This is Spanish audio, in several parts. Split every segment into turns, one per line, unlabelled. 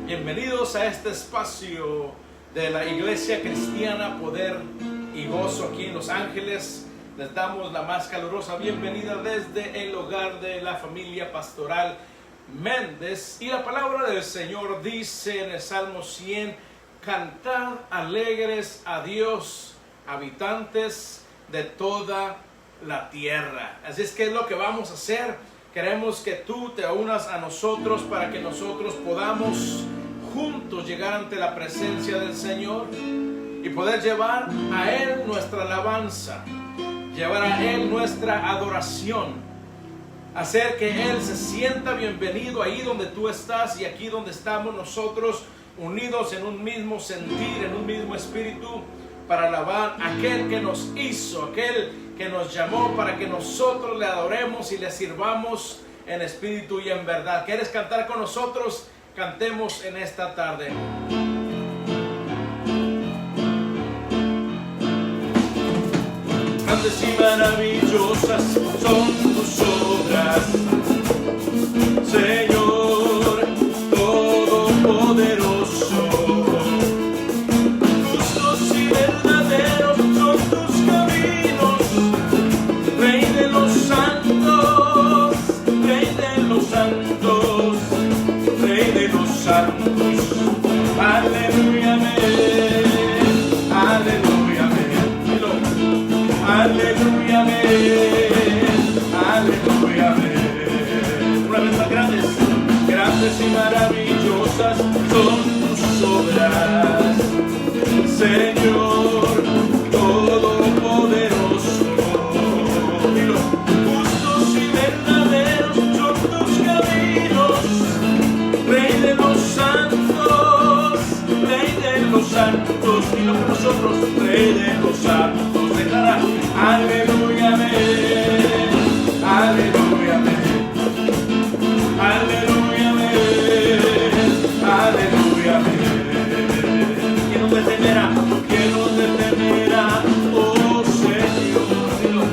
Bienvenidos a este espacio de la Iglesia Cristiana Poder y Gozo aquí en Los Ángeles. Les damos la más calurosa bienvenida desde el hogar de la familia pastoral Méndez. Y la palabra del Señor dice en el Salmo 100: cantad alegres a Dios, habitantes de toda la tierra. Así es que es lo que vamos a hacer. Queremos que tú te unas a nosotros para que nosotros podamos juntos llegar ante la presencia del Señor y poder llevar a Él nuestra alabanza, llevar a Él nuestra adoración, hacer que Él se sienta bienvenido ahí donde tú estás y aquí donde estamos nosotros, unidos en un mismo sentir, en un mismo espíritu, para alabar a aquel que nos hizo, aquel que nos llamó para que nosotros le adoremos y le sirvamos en espíritu y en verdad. ¿Quieres cantar con nosotros? Cantemos en esta tarde. Grandes y maravillosas son tus obras, Señor Todopoderoso. Justos y verdaderos son tus caminos, Rey de los santos, Rey de los santos, Rey de los santos. Aleluya, amén. Aleluya, amén. Aleluya, amén. Aleluya, amén. Una vez más, grandes y maravillosas son tus obras, Señor Todopoderoso. Dilo. Justos y verdaderos son tus caminos, Rey de los santos, Rey de los santos. Dilo con nosotros, Rey de los santos. Declara, aleluya, amén. Aleluya, amén. Aleluya, amén. Aleluya, amén. ¿Quién nos detendrá? ¿Quién nos detendrá? Oh Señor,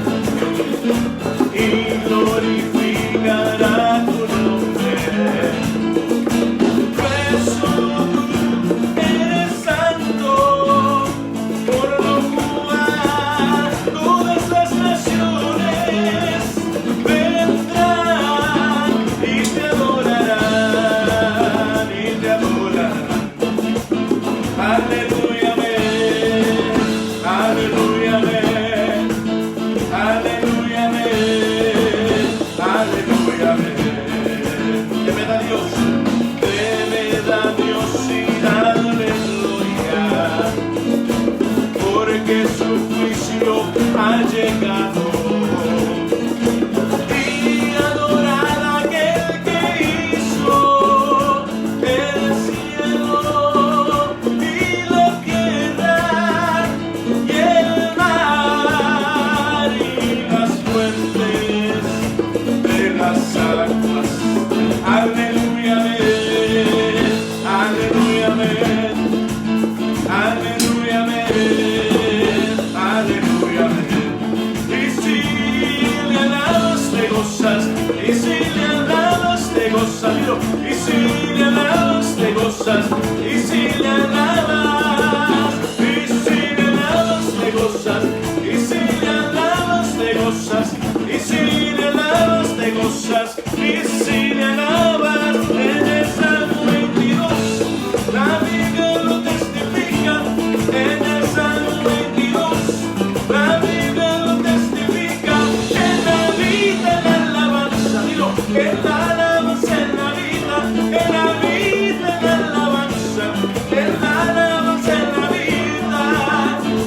y glorificará tu nombre. Pues solo tú eres santo, por lo cual todas las naciones vendrán y te adorarán, y te adorarán. Aleluya, amén. Aleluya, amén. Aleluya, amén. Aleluya, amén. ¿Qué me da Dios? ¿Qué me da Dios y darle gloria? Porque su juicio ha llegado. Y adorar a aquel que hizo el cielo y la tierra y el mar y las fuentes de las aguas. Aleluya, amén. Aleluya, amén. Aleluya, amén. Aleluya, amén. Y si le alabas te gozas, y si le alabas te gozas, dilo. Y si le alabas te gozas, y si le alabas, y si le alabas te gozas, y si le alabas te gozas, y si le alabas te gozas, y si le alabas. En el Salmo 22 la Biblia lo testifica. En el Salmo 22 la Biblia lo testifica. En la vida la alabanza, dilo. En la alabanza, en la vida, en la vida la alabanza, en la alabanza, en la vida.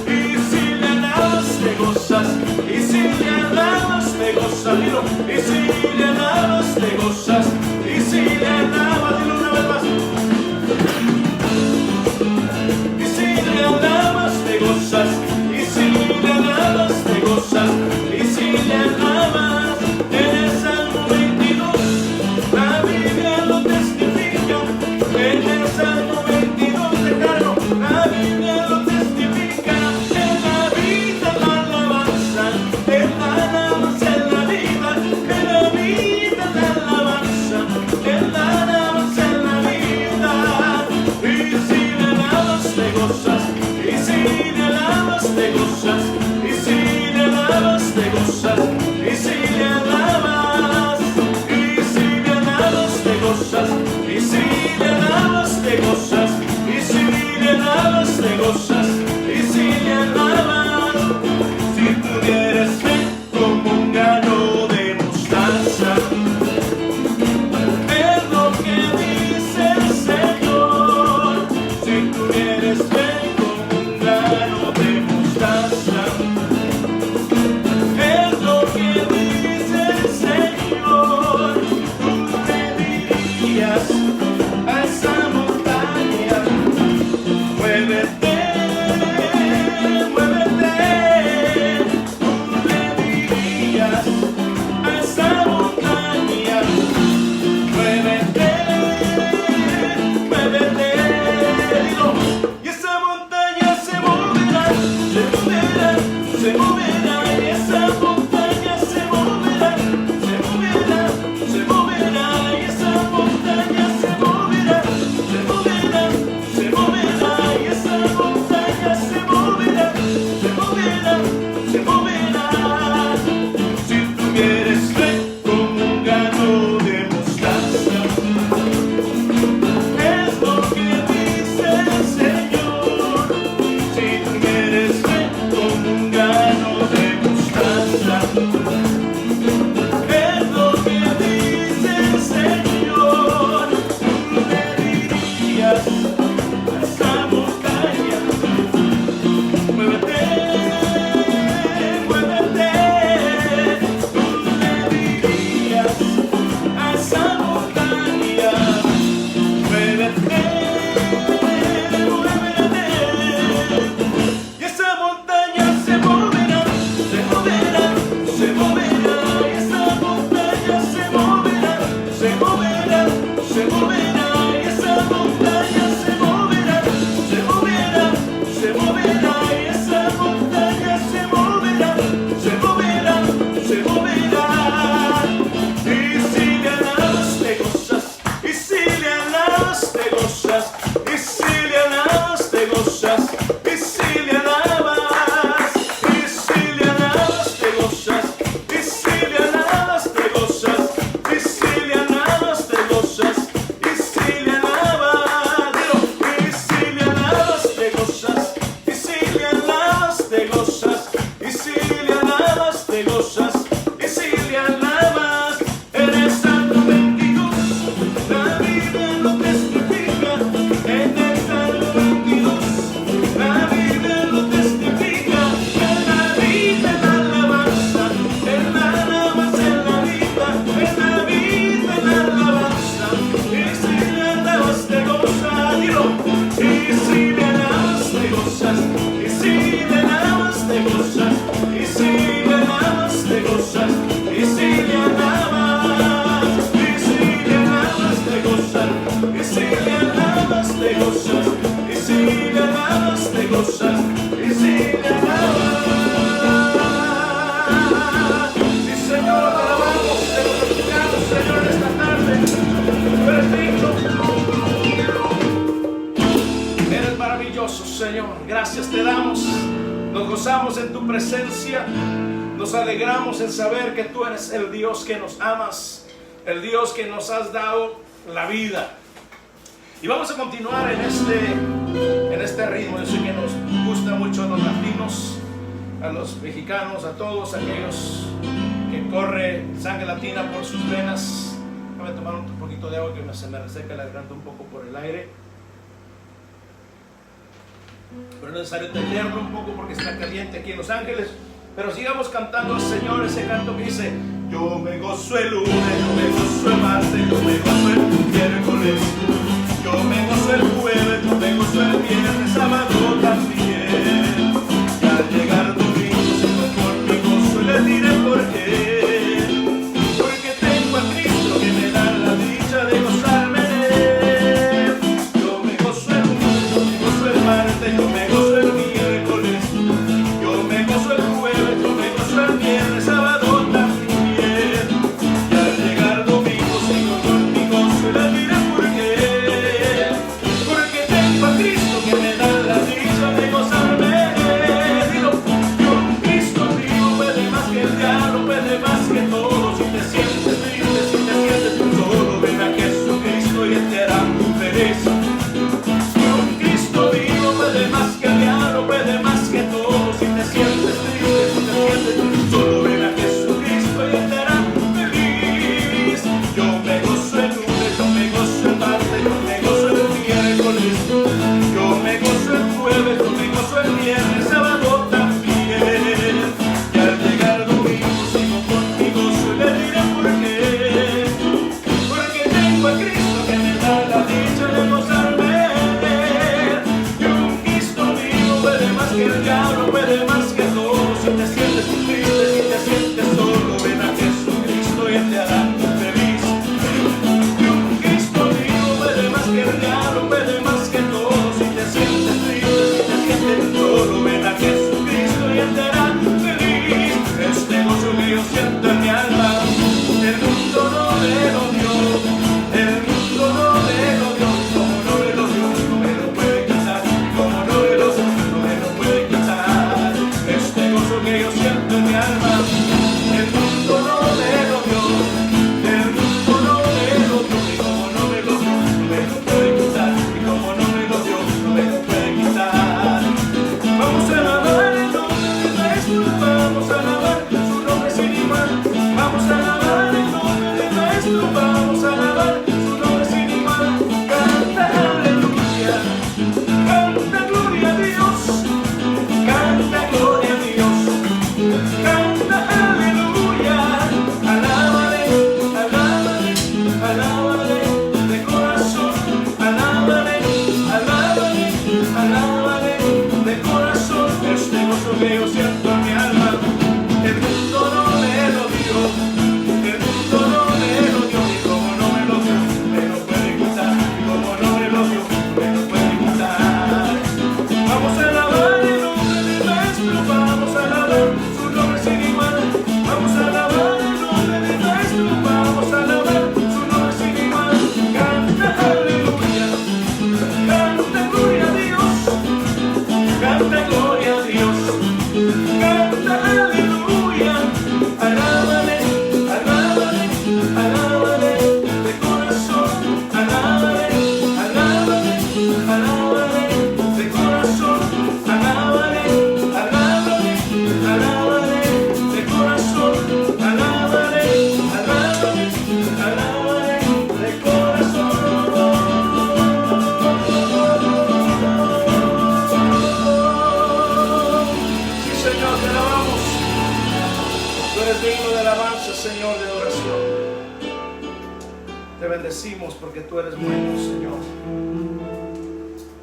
Y si le alabas te gozas, y si le alabas te gozas, dilo. Y si le alabas te gozas, y si le alabas, dilo una vez más. Y si le alabas te gozas, y si le alabas te gozas, y si le alabas. En el Salmo 22 la Biblia lo testifica. En el Salmo 22 declaro, la Biblia lo testifica. En la vida la alabanza, en la alabanza, en la vida, en la vida la alabanza. gozas, y si le alabas te gozas, y si le alabas te gozas, y si le alabas. Si tuvieras fe como un grano de mostaza, es lo que dice el Señor. Si tuvieras fe como un grano de mostaza, es lo que dice el Señor. Tú le dirías a esa montaña, muévete. Señor, gracias te damos, nos gozamos en tu presencia, nos alegramos en saber que tú eres el Dios que nos amas, el Dios que nos has dado la vida. Y vamos a continuar en este ritmo. Yo sé que nos gusta mucho a los latinos, a los mexicanos, a todos aquellos que corre sangre latina por sus venas. Déjame tomar un poquito de agua que se me reseca la garganta un poco por el aire. Pero es necesario tenerlo un poco porque está caliente aquí en Los Ángeles. Pero sigamos cantando al Señor ese canto que dice: yo me gozo el lunes, yo me gozo el martes, yo me gozo el miércoles, yo me gozo el jueves, yo me gozo el viernes, sábado también. Y al llegar domingo, Señor, por mi gozo le diré por qué. Porque tengo a Cristo que me da la dicha de gozarme de Él. Yo me gozo el lunes, yo me gozo el martes, yo me gozo el miércoles, yo me gozo el jueves, yo me gozo el viernes, sábado también. Y al llegar domingo, Señor, por mi gozo le diré por qué. feliz. Un Cristo vivo puede más que el diablo, puede más que todo. Si te sientes triste, si te sientes, solo ven a Jesucristo y Él te hará feliz. Yo me gozo el lunes, yo me gozo el martes, yo me gozo el miércoles, yo me gozo el jueves, yo me gozo el viernes, sábado también. Y al llegar domingo sigo con mi gozo y le diré por qué. Porque tengo a Cristo que me da la dicha de gozarme. Y un Cristo vivo puede más que el diablo, puede más que todo. Si te sientes triste, si te sientes solo, ven a Jesucristo y Él te hará feliz. Y un Cristo vivo puede más que el diablo, puede más que todo. Si te sientes triste, si te sientes solo, ven a Jesucristo y Él te hará feliz. Este gozo que yo siento en mi alma, el mundo no me lo dio, el mundo no me lo dio. Como no me lo dio, no me lo puede quitar. Como no me lo dio, no me lo puede quitar. Este gozo que yo siento en mi alma, el mundo no me lo dio, el mundo no me lo dio. Y como no me lo dio, no me lo puede quitar. Y como no me lo dio, no me lo puede quitar. Vamos a alabar el nombre de nuestro, vamos a alabar su nombre sin igual. Vamos a alabar el nombre de nuestro, vamos a alabar su nombre sin igual. Canta aleluya, canta gloria a Dios, canta gloria a Dios, canta aleluya. Alábale, alábale, alábale de corazón, alábale, alábale, alábale de corazón. Este gozo que yo siento en mi alma, el mundo no me lo dio, el mundo no me lo dio. Y como no me lo dio, me lo puede quitar. Y como no me lo dio, me lo puede quitar. Vamos a alabar el nombre de nuestro, vamos a alabar su nombre sin igual. Vamos a alabar el nombre de nuestro, vamos a alabar su nombre sin igual. Canta aleluya, canta gloria a Dios, canta gloria a Dios, canta aleluya. Alábale, alábale, alábale de corazón, alábale, alábale, alábale de corazón, alábale, alábale, alábale de corazón, alábale, alábale, alábale de corazón. Sí, Señor, te alabamos. Tú eres digno de alabanza, Señor, de oración. Te bendecimos porque tú eres bueno, Señor.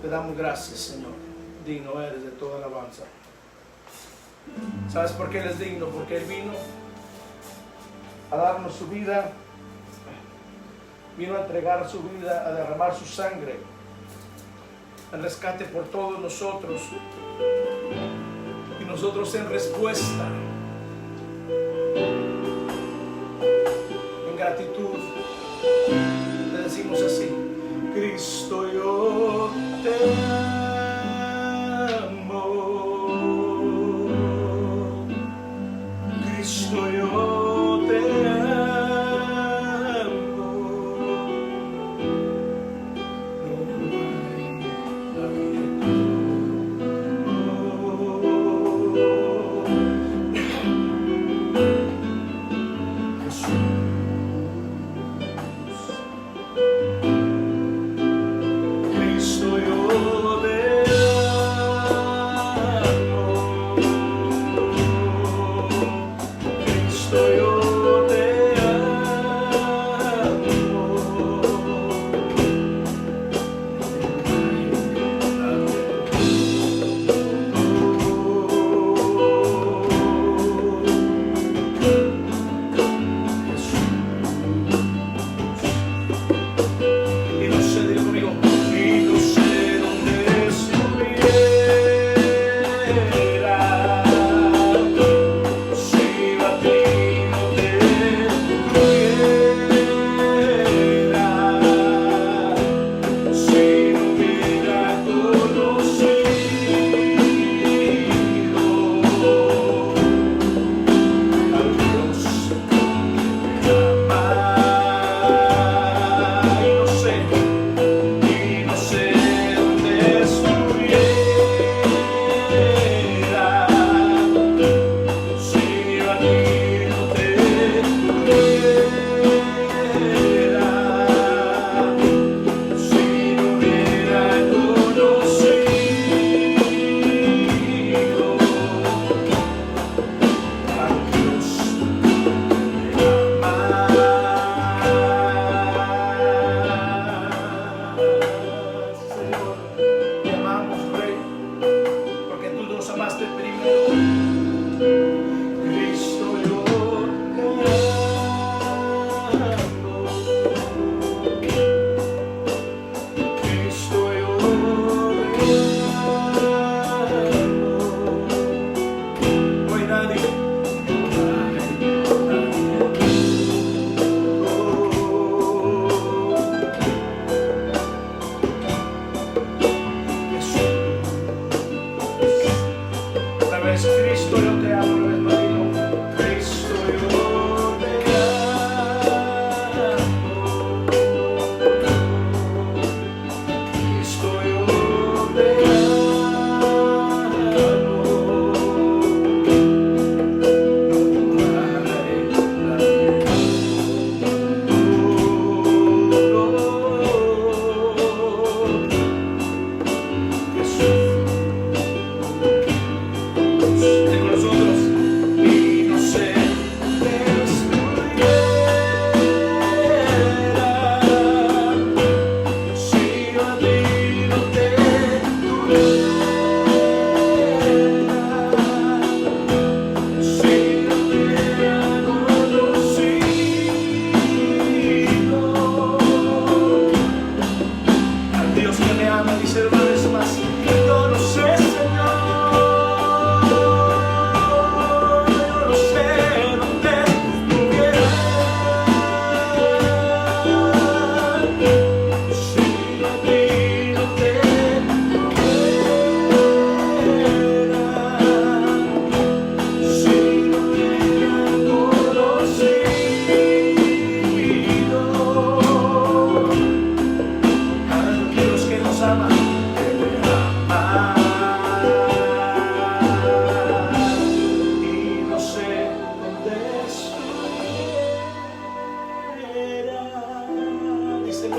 Te damos gracias, Señor. Digno eres de toda alabanza. ¿Sabes por qué Él es digno? Porque Él vino a darnos su vida, vino a entregar su vida, a derramar su sangre, el rescate por todos nosotros. Y nosotros en respuesta, en gratitud, le decimos así: Cristo, yo te amo. Cristo, yo te amo. No hay nadie ama, que me ama. Y no sé dónde estuviera, díselo,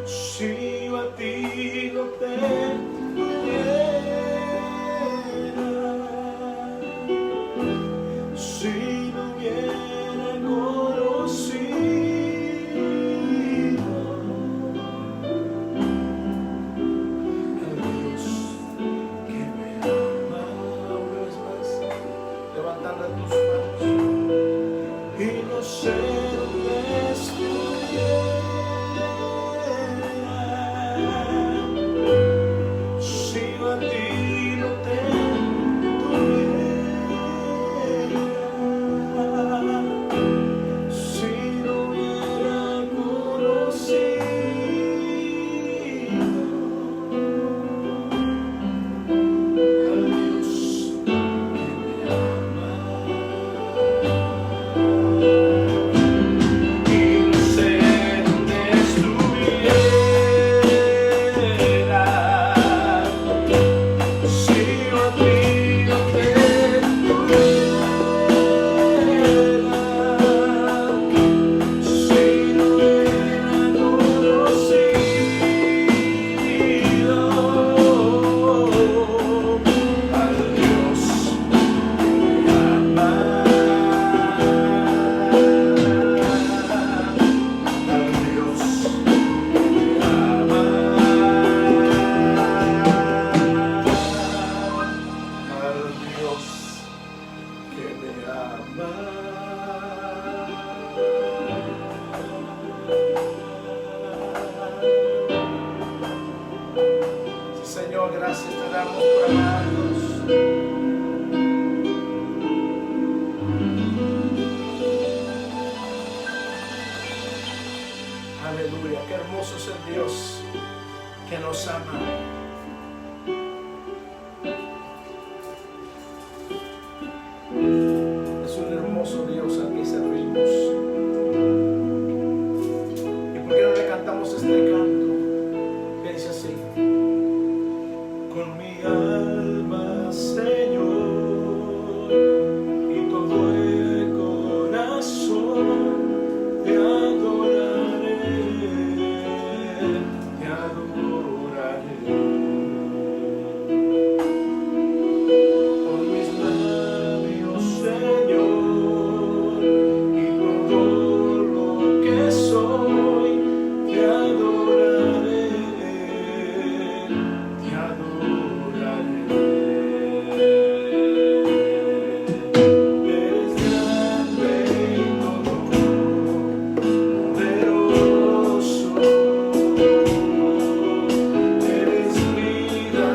si yo a ti no te tuviera, si no hubiera conocido al Dios que me ama. Una vez más, levantando tus manos, y no sé dónde estuviera, si yo a ti no te tuviera, si no hubiera conocido al Dios que me ama. Y no sé dónde estuviera, si yo a ti no te tuviera, si no hubiera conocido al Dios que me ama, al Dios que me ama, al Dios que me ama. Sí, Señor, gracias te damos por amarnos. Aleluya, qué hermoso es el Dios que nos ama. Es un hermoso Dios al que servimos. ¿Y por qué no le cantamos este canto que dice así? Con mi alma, Señor, y todo el corazón, te adoraré, te adoraré. Con mis labios, Señor, y todo lo que soy, te adoraré, te adoraré. Eres grande y todopoderoso, eres vida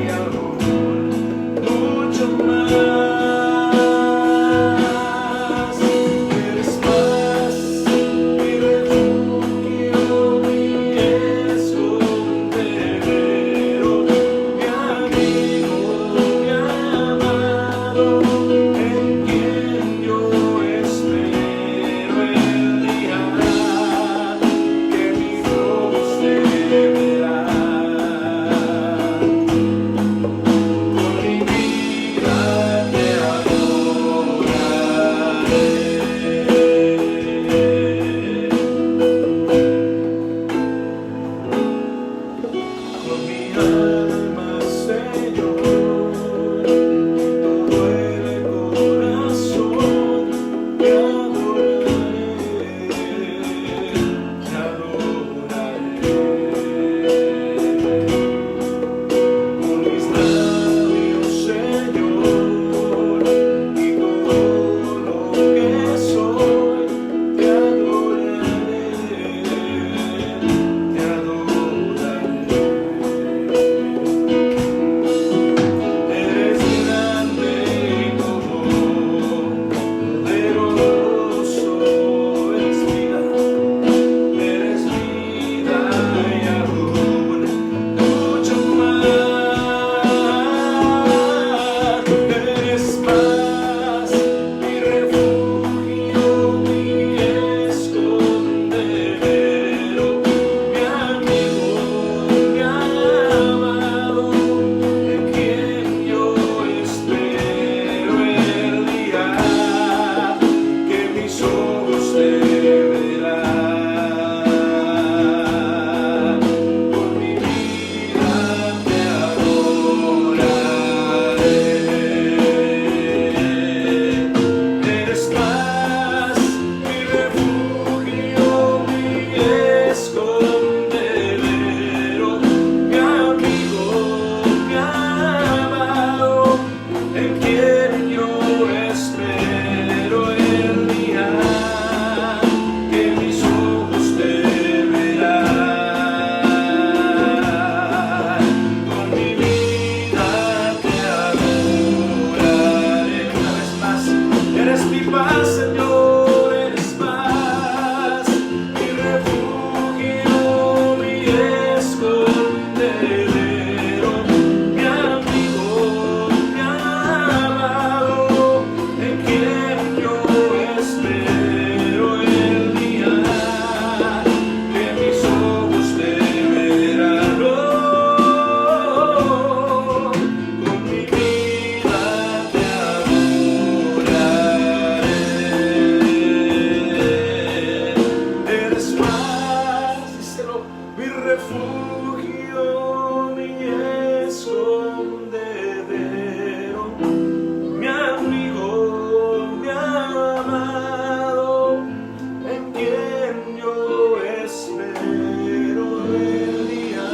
y amor, mucho más. Eres paz, mi refugio, mi escondedero, mi amigo, mi amado, en quien yo espero el día que mi Dios te verá. Con mi vida te adoraré. Con mi alma, Señor, todo el corazón, te adoraré, te adoraré. Con mis labios, Señor, y todo lo que soy, te adoraré, te adoraré. refugio, mi escondedero, mi amigo, mi amado, en quien yo espero el día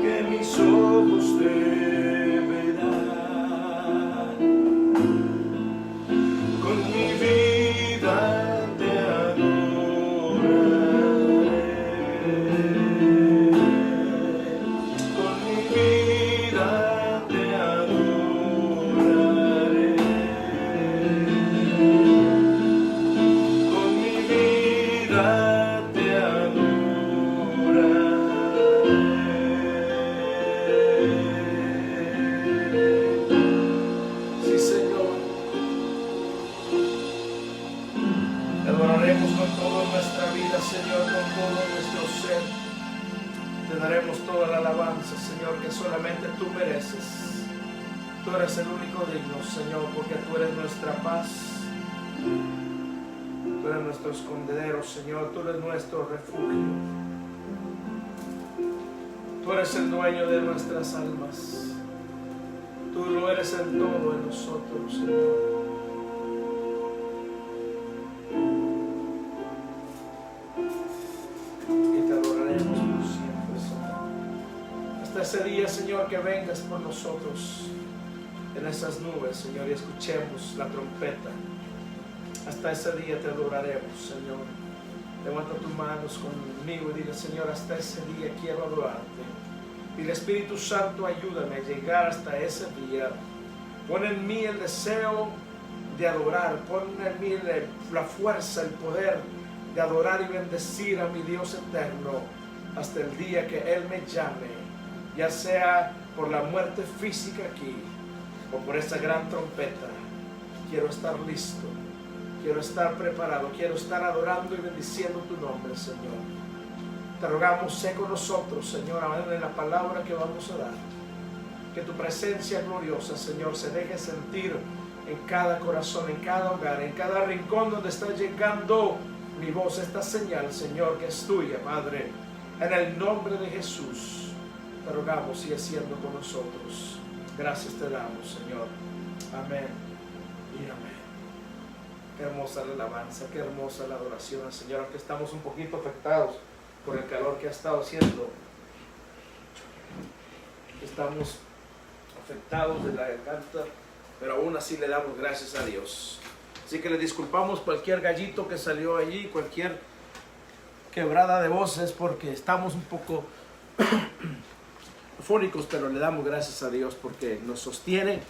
que mis ojos te verán. Con mi vida te adoraré, con mi vida te adoraré, con mi vida te adoraré. Sí, Señor. Te adoraremos con toda nuestra vida, Señor, con todo nuestro ser. Te daremos toda la alabanza, Señor, que solamente tú mereces. Tú eres el único digno, Señor, porque tú eres nuestra paz. Tú eres nuestro escondedero, Señor. Tú eres nuestro refugio. Tú eres el dueño de nuestras almas. Tú lo eres en todo en nosotros, Señor. Ese día, Señor, que vengas por nosotros en esas nubes, Señor, y escuchemos la trompeta. Hasta ese día te adoraremos, Señor. Levanta tus manos conmigo y dile, Señor, hasta ese día quiero adorarte. Dile, Espíritu Santo, ayúdame a llegar hasta ese día. Pon en mí el deseo de adorar. Pon en mí la fuerza, el poder de adorar y bendecir a mi Dios eterno hasta el día que Él me llame, ya sea por la muerte física aquí o por esa gran trompeta. Quiero estar listo, quiero estar preparado, quiero estar adorando y bendiciendo tu nombre, Señor. Te rogamos, sé con nosotros, Señor, en la palabra que vamos a dar. Que tu presencia gloriosa, Señor, se deje sentir en cada corazón, en cada hogar, en cada rincón donde está llegando mi voz, esta señal, Señor, que es tuya, Padre. En el nombre de Jesús te rogamos, sigue siendo con nosotros. Gracias te damos, Señor. Amén y amén. Qué hermosa la alabanza, qué hermosa la adoración al Señor, aunque estamos un poquito afectados por el calor que ha estado haciendo. Estamos afectados de la garganta, pero aún así le damos gracias a Dios. Así que le disculpamos cualquier gallito que salió allí, cualquier quebrada de voces, porque estamos un poco afónicos, pero le damos gracias a Dios porque nos sostiene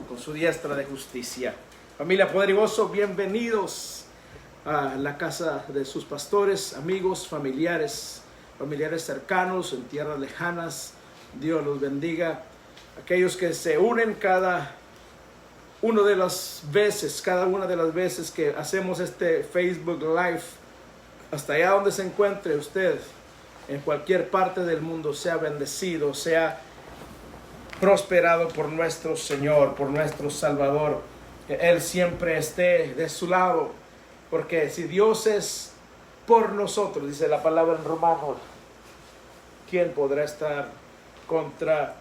con su diestra de justicia. Familia Poder y Gozo, bienvenidos a la casa de sus pastores, amigos, familiares cercanos, en tierras lejanas. Dios los bendiga. Aquellos que se unen cada una de las veces que hacemos este Facebook Live, hasta allá donde se encuentre usted, en cualquier parte del mundo, sea bendecido, sea prosperado por nuestro Señor, por nuestro Salvador. Que Él siempre esté de su lado, porque si Dios es por nosotros, dice la palabra en Romanos, ¿quién podrá estar contra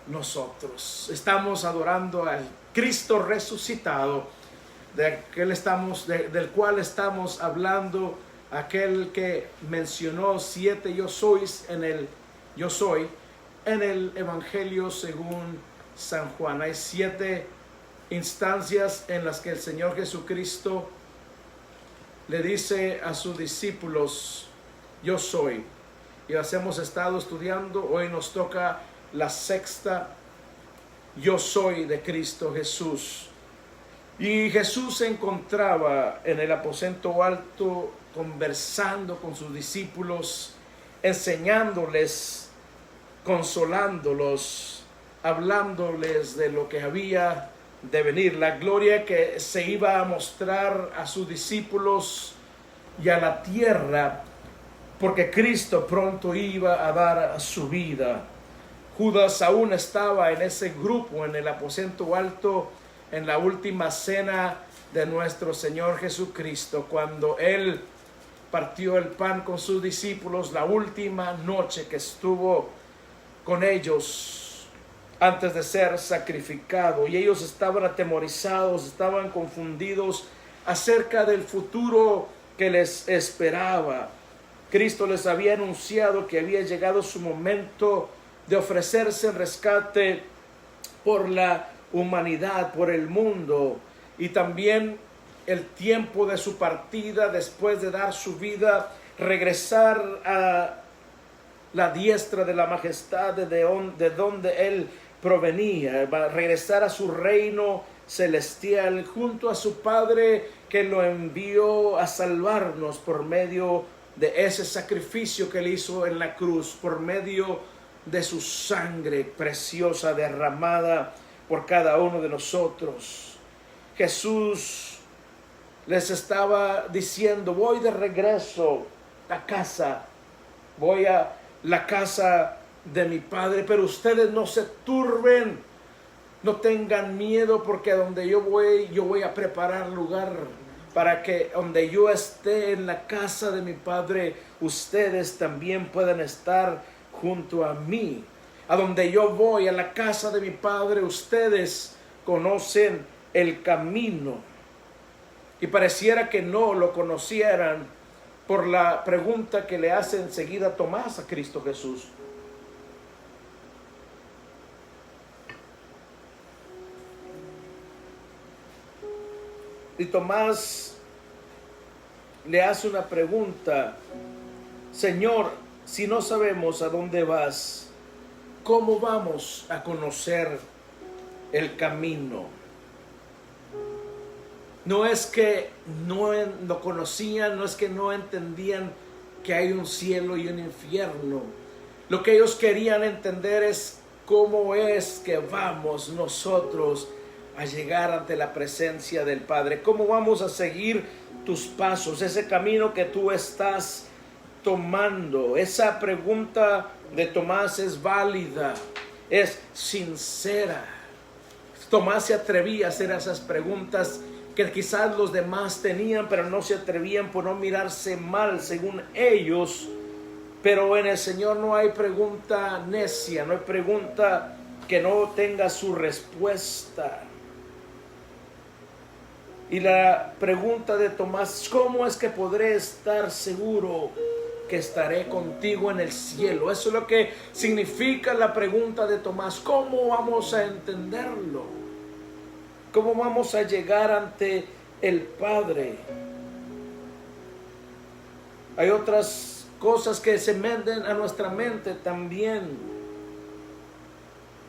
nosotros? Estamos adorando al Cristo resucitado, del cual estamos hablando, aquel que mencionó 7 yo sois en el yo soy en el Evangelio según San Juan. Hay 7 instancias en las que el Señor Jesucristo le dice a sus discípulos yo soy, y las hemos estado estudiando. Hoy nos toca la 6ª yo soy de Cristo Jesús. Y Jesús se encontraba en el aposento alto conversando con sus discípulos, enseñándoles, consolándolos, hablándoles de lo que había de venir, la gloria que se iba a mostrar a sus discípulos y a la tierra, porque Cristo pronto iba a dar su vida. Judas aún estaba en ese grupo, en el aposento alto, en la última cena de nuestro Señor Jesucristo, cuando Él partió el pan con sus discípulos la última noche que estuvo con ellos antes de ser sacrificado, y ellos estaban atemorizados, estaban confundidos acerca del futuro que les esperaba. Cristo les había anunciado que había llegado su momento de ofrecerse en rescate por la humanidad, por el mundo, y también el tiempo de su partida, después de dar su vida, regresar a la diestra de la majestad de donde Él provenía, va a regresar a su reino celestial junto a su Padre, que lo envió a salvarnos por medio de ese sacrificio que Él hizo en la cruz, por medio de su sangre preciosa derramada por cada uno de nosotros. Jesús les estaba diciendo: voy de regreso a casa, voy a la casa de mi Padre, pero ustedes no se turben, no tengan miedo, porque a donde yo voy a preparar lugar para que donde yo esté en la casa de mi Padre, ustedes también puedan estar junto a mí. A donde yo voy, a la casa de mi Padre, ustedes conocen el camino. Y pareciera que no lo conocieran por la pregunta que le hace enseguida Tomás a Cristo Jesús. Y Tomás le hace una pregunta: Señor, si no sabemos a dónde vas, ¿cómo vamos a conocer el camino? No es que no lo conocían, no es que no entendían que hay un cielo y un infierno. Lo que ellos querían entender es cómo es que vamos nosotros a llegar ante la presencia del Padre. ¿Cómo vamos a seguir tus pasos, ese camino que tú estás tomando? Esa pregunta de Tomás es válida, es sincera. Tomás se atrevía a hacer esas preguntas que quizás los demás tenían, pero no se atrevían por no mirarse mal según ellos. Pero en el Señor no hay pregunta necia, no hay pregunta que no tenga su respuesta. Y la pregunta de Tomás: ¿cómo es que podré estar seguro que estaré contigo en el cielo? Eso es lo que significa la pregunta de Tomás. ¿Cómo vamos a entenderlo? ¿Cómo vamos a llegar ante el Padre? Hay otras cosas que se meten a nuestra mente también,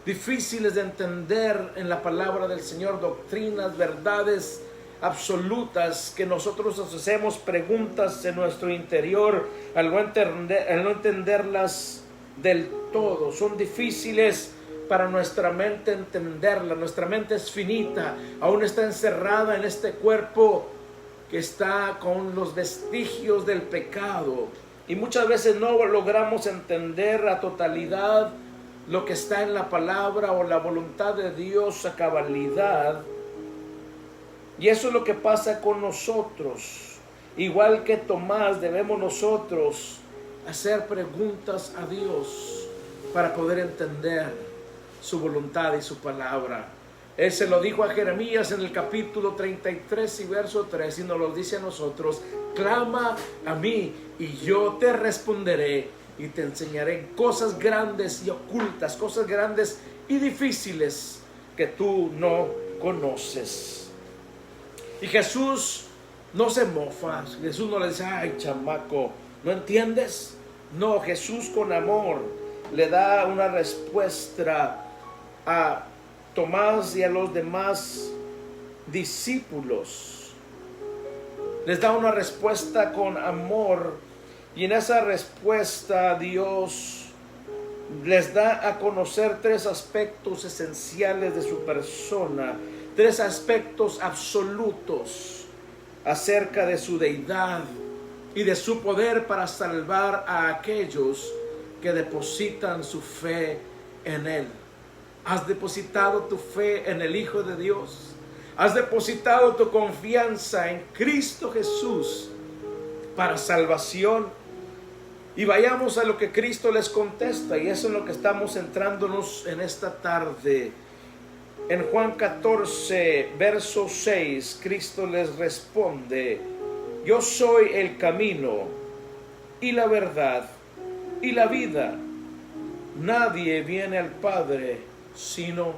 difíciles de entender en la palabra del Señor, doctrinas, verdades absolutas, que nosotros hacemos preguntas en nuestro interior al no entenderlas del todo. Son difíciles para nuestra mente entenderla. Nuestra mente es finita, aún está encerrada en este cuerpo que está con los vestigios del pecado, y muchas veces no logramos entender a totalidad lo que está en la palabra o la voluntad de Dios a cabalidad. Y eso es lo que pasa con nosotros. Igual que Tomás, debemos nosotros hacer preguntas a Dios para poder entender su voluntad y su palabra. Él se lo dijo a Jeremías en el capítulo 33 y verso 3, y nos lo dice a nosotros: clama a mí y yo te responderé y te enseñaré cosas grandes y ocultas, cosas grandes y difíciles que tú no conoces. Y Jesús no se mofa. Jesús no le dice: ay, chamaco, ¿no entiendes? No, Jesús con amor le da una respuesta a Tomás y a los demás discípulos. Les da una respuesta con amor, y en esa respuesta Dios les da a conocer tres aspectos esenciales de su persona, tres aspectos absolutos acerca de su deidad y de su poder para salvar a aquellos que depositan su fe en Él. ¿Has depositado tu fe en el Hijo de Dios? ¿Has depositado tu confianza en Cristo Jesús, para salvación. Y vayamos a lo que Cristo les contesta, y eso es lo que estamos centrándonos en esta tarde. En Juan 14, verso 6, Cristo les responde: yo soy el camino y la verdad y la vida. Nadie viene al Padre sino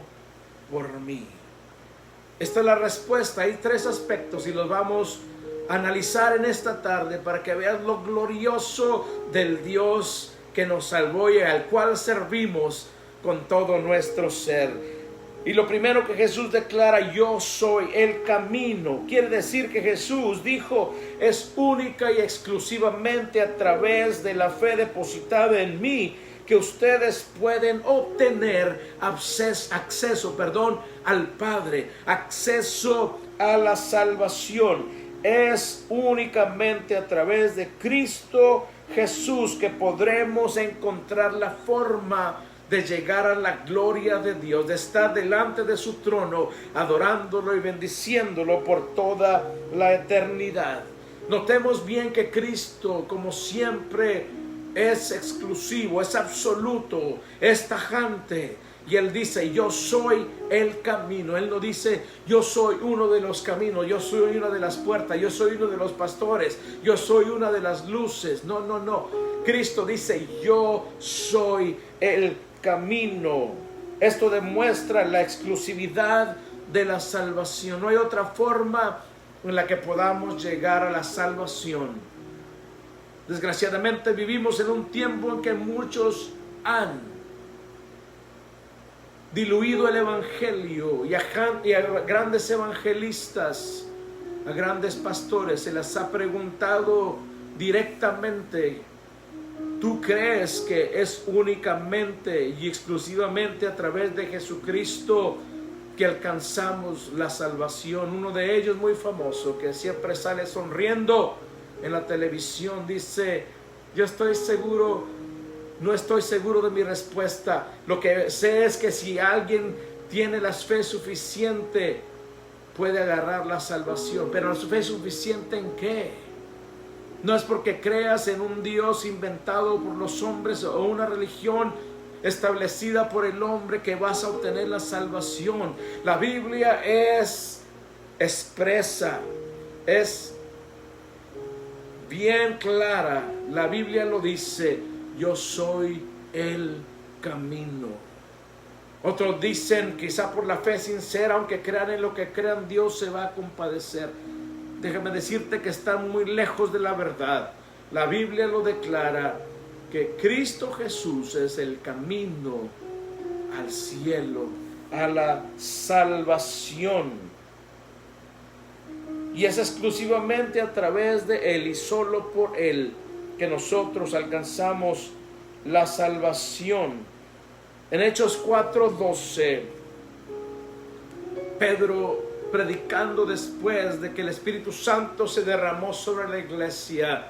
por mí. Esta es la respuesta. Hay tres aspectos y los vamos a analizar en esta tarde para que veas lo glorioso del Dios que nos salvó y al cual servimos con todo nuestro ser. Y lo primero que Jesús declara: yo soy el camino. Quiere decir que Jesús dijo: es única y exclusivamente a través de la fe depositada en mí que ustedes pueden obtener acceso al Padre, acceso a la salvación. Es únicamente a través de Cristo Jesús que podremos encontrar la forma de llegar a la gloria de Dios, de estar delante de su trono, adorándolo y bendiciéndolo por toda la eternidad. Notemos bien que Cristo, como siempre, es exclusivo, es absoluto, es tajante. Y Él dice: yo soy el camino. Él no dice: yo soy uno de los caminos, yo soy una de las puertas, yo soy uno de los pastores, yo soy una de las luces. No, no, no. Cristo dice: yo soy el camino. Esto demuestra la exclusividad de la salvación. No hay otra forma en la que podamos llegar a la salvación. Desgraciadamente vivimos en un tiempo en que muchos han diluido el evangelio, y a grandes evangelistas, a grandes pastores se les ha preguntado directamente: ¿tú crees que es únicamente y exclusivamente a través de Jesucristo que alcanzamos la salvación? Uno de ellos, muy famoso, que siempre sale sonriendo en la televisión, dice: yo estoy seguro, no estoy seguro de mi respuesta. Lo que sé es que si alguien tiene la fe suficiente, puede agarrar la salvación. Pero la fe suficiente ¿en qué? No es porque creas en un Dios inventado por los hombres o una religión establecida por el hombre que vas a obtener la salvación. La Biblia es expresa, es bien clara. La Biblia lo dice: yo soy el camino. Otros dicen, quizá por la fe sincera, aunque crean en lo que crean, Dios se va a compadecer. Déjame decirte que están muy lejos de la verdad. La Biblia lo declara, que Cristo Jesús es el camino al cielo, a la salvación. Y es exclusivamente a través de Él y solo por Él que nosotros alcanzamos la salvación. En Hechos 4:12, Pedro, predicando después de que el Espíritu Santo se derramó sobre la iglesia,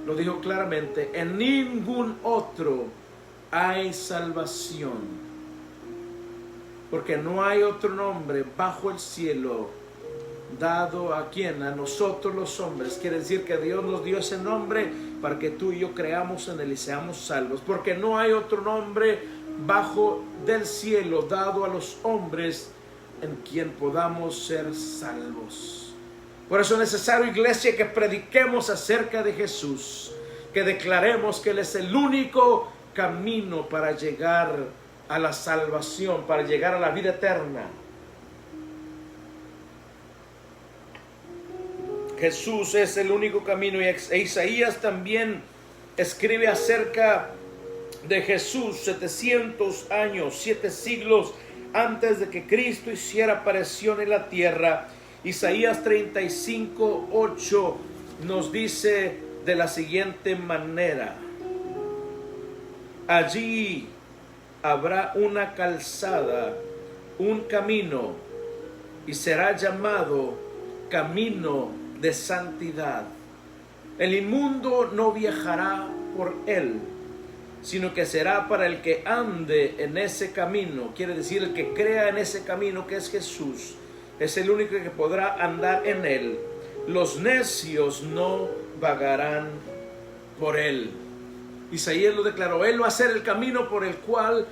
lo dijo claramente: en ningún otro hay salvación, porque no hay otro nombre bajo el cielo dado ¿a quién? A nosotros los hombres. Quiere decir que Dios nos dio ese nombre para que tú y yo creamos en Él y seamos salvos, porque no hay otro nombre bajo del cielo dado a los hombres en quien podamos ser salvos. Por eso es necesario, iglesia, que prediquemos acerca de Jesús, que declaremos que Él es el único camino para llegar a la salvación, para llegar a la vida eterna. Jesús es el único camino. Y Isaías también escribe acerca de Jesús 700 años, 7 siglos antes de que Cristo hiciera aparición en la tierra. Isaías 35:8 nos dice de la siguiente manera: allí habrá una calzada, un camino, y será llamado camino de santidad. El inmundo no viajará por él, sino que será para el que ande en ese camino. Quiere decir, el que crea en ese camino que es Jesús, es el único que podrá andar en él. Los necios no vagarán por él. Isaías lo declaró, él va a ser el camino por el cual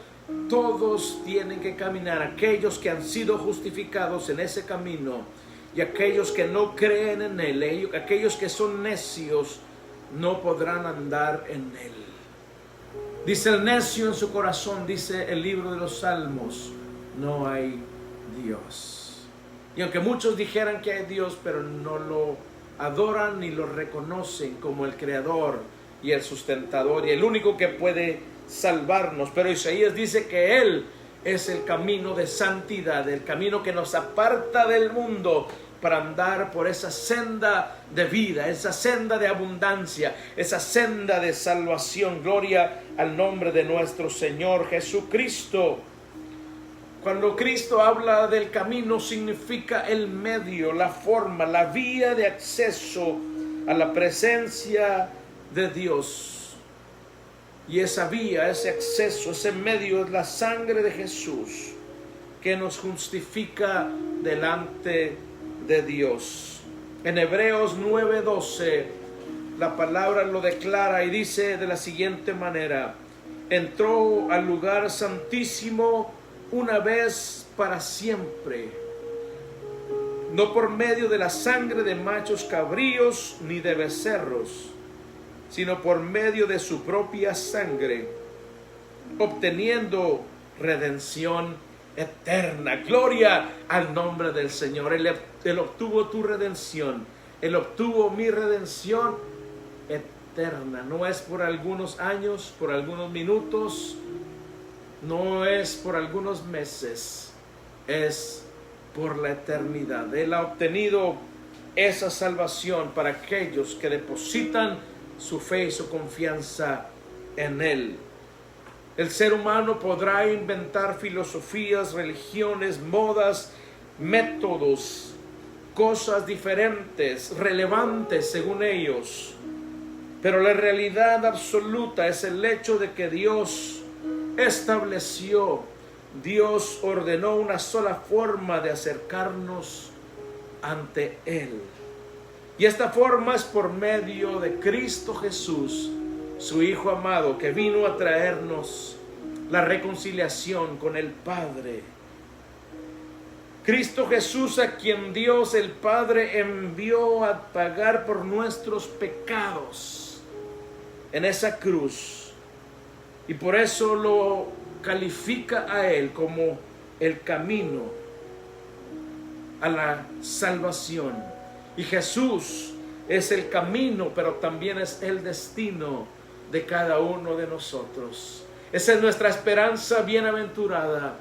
todos tienen que caminar, aquellos que han sido justificados en ese camino y aquellos que no creen en él, aquellos que son necios, no podrán andar en él. Dice el necio en su corazón, dice el libro de los Salmos, no hay Dios. Y aunque muchos dijeran que hay Dios, pero no lo adoran ni lo reconocen como el creador y el sustentador y el único que puede salvarnos. Pero Isaías dice que él es el camino de santidad, el camino que nos aparta del mundo para andar por esa senda de vida, esa senda de abundancia, esa senda de salvación. Gloria al nombre de nuestro Señor Jesucristo. Cuando Cristo habla del camino, significa el medio, la forma, la vía de acceso a la presencia de Dios. Y esa vía, ese acceso, ese medio es la sangre de Jesús que nos justifica delante de Dios. En Hebreos 9:12 la palabra lo declara y dice de la siguiente manera: entró al lugar santísimo una vez para siempre, no por medio de la sangre de machos cabríos ni de becerros, sino por medio de su propia sangre, obteniendo redención eterna. Gloria al nombre del Señor. Él obtuvo tu redención. Él obtuvo mi redención eterna. No es por algunos años, por algunos minutos, no es por algunos meses, es por la eternidad. Él ha obtenido esa salvación para aquellos que depositan su fe y su confianza en Él. El ser humano podrá inventar filosofías, religiones, modas, métodos, cosas diferentes, relevantes según ellos, pero la realidad absoluta es el hecho de que Dios estableció, Dios ordenó una sola forma de acercarnos ante Él. Y esta forma es por medio de Cristo Jesús, su Hijo amado, que vino a traernos la reconciliación con el Padre. Cristo Jesús, a quien Dios el Padre envió a pagar por nuestros pecados en esa cruz. Y por eso lo califica a Él como el camino a la salvación. Y Jesús es el camino, pero también es el destino de cada uno de nosotros. Esa es nuestra esperanza bienaventurada,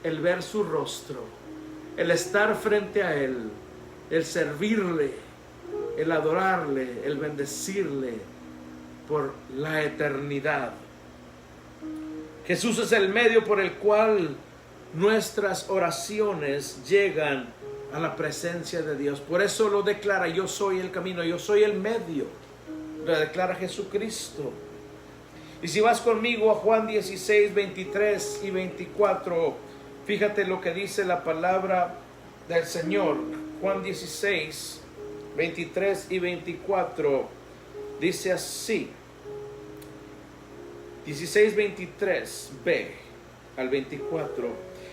el ver su rostro, el estar frente a Él, el servirle, el adorarle, el bendecirle por la eternidad. Jesús es el medio por el cual nuestras oraciones llegan a la presencia de Dios. Por eso lo declara: yo soy el camino, yo soy el medio. Lo declara Jesucristo. Y si vas conmigo a Juan 16, 23 y 24, fíjate lo que dice la palabra del Señor. Juan 16, 23 y 24 dice así. 16, 23, b al 24.